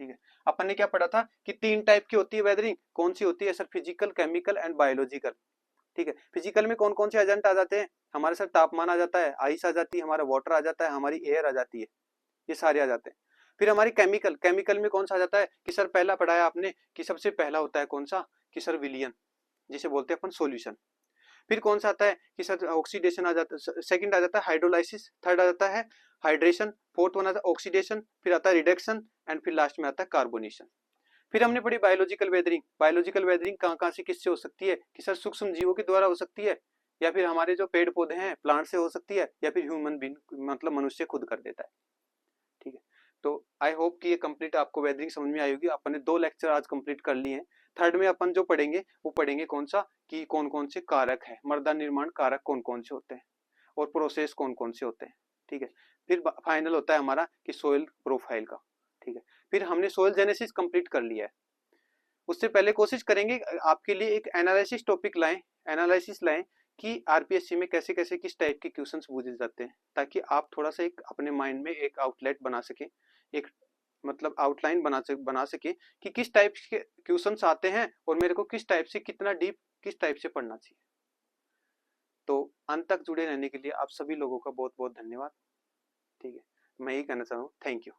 ठीक है। अपन ने क्या पढ़ा था, कि 3 टाइप की होती है वेदरिंग, कौन सी होती है sir, physical, chemical and biological, ठीक है। फिजिकल में कौन कौन से एजेंट आ जाते हैं हमारे सर, तापमान आ जाता है, आइस आ जाती है, हमारा वाटर आ जाता है, हमारी एयर आ जाती है, ये सारे आ जाते हैं। फिर हमारी केमिकल, केमिकल में कौन सा आ जाता है, कि सर पहला पढ़ाया आपने, कि सबसे पहला होता है कौन सा, कि सर विलियन, जिसे बोलते हैं अपन सॉल्यूशन। फिर कौन सा आता है, कि सर ऑक्सीडेशन आ जाता है, सेकंड आ जाता है हाइड्रोलाइसिस, थर्ड आ जाता है हाइड्रेशन, फोर्थ वन आता है ऑक्सीडेशन, फिर आता है रिडक्शन, एंड फिर लास्ट में आता है कार्बोनेशन। फिर हमने पढ़ी बायोलॉजिकल वेदरिंग। बायोलॉजिकल वेदरिंग कहाँ कहाँ से किससे हो सकती है, कि सर सूक्ष्म जीवों के द्वारा हो सकती है, या फिर हमारे जो पेड़ पौधे हैं प्लांट से हो सकती है, या फिर ह्यूमन बीइंग, मतलब मनुष्य खुद कर देता है, ठीक है। तो आई होप कि ये कंप्लीट आपको वेदरिंग समझ में आई होगी। अपन ने 2 लेक्चर आज कंप्लीट कर लिए हैं। थर्ड में अपन जो पढ़ेंगे वो पढ़ेंगे कौन सा, कि कौन कौन से कारक है, मृदा निर्माण कारक कौन कौन से होते हैं, और प्रोसेस कौन कौन से होते हैं, ठीक है। फिर फाइनल होता है हमारा कि सोइल प्रोफाइल का, ठीक है। फिर हमने सोइल जेनेसिस कंप्लीट कर लिया है। उससे पहले कोशिश करेंगे आपके लिए एक एनालिसिस टॉपिक लाएं, एनालिसिस लाएं, कि आरपीएससी में कैसे कैसे किस टाइप के क्वेश्चंस पूछे जाते हैं, ताकि आप थोड़ा सा एक अपने माइंड में एक आउटलेट बना सके, एक मतलब आउटलाइन बना सके कि किस टाइप के क्वेश्चंस आते हैं, और मेरे को किस टाइप से, कितना डीप किस टाइप से पढ़ना चाहिए। तो अंत तक जुड़े रहने के लिए आप सभी लोगों का बहुत बहुत धन्यवाद, ठीक है। मैं यही कहना चाहूँ, थैंक यू।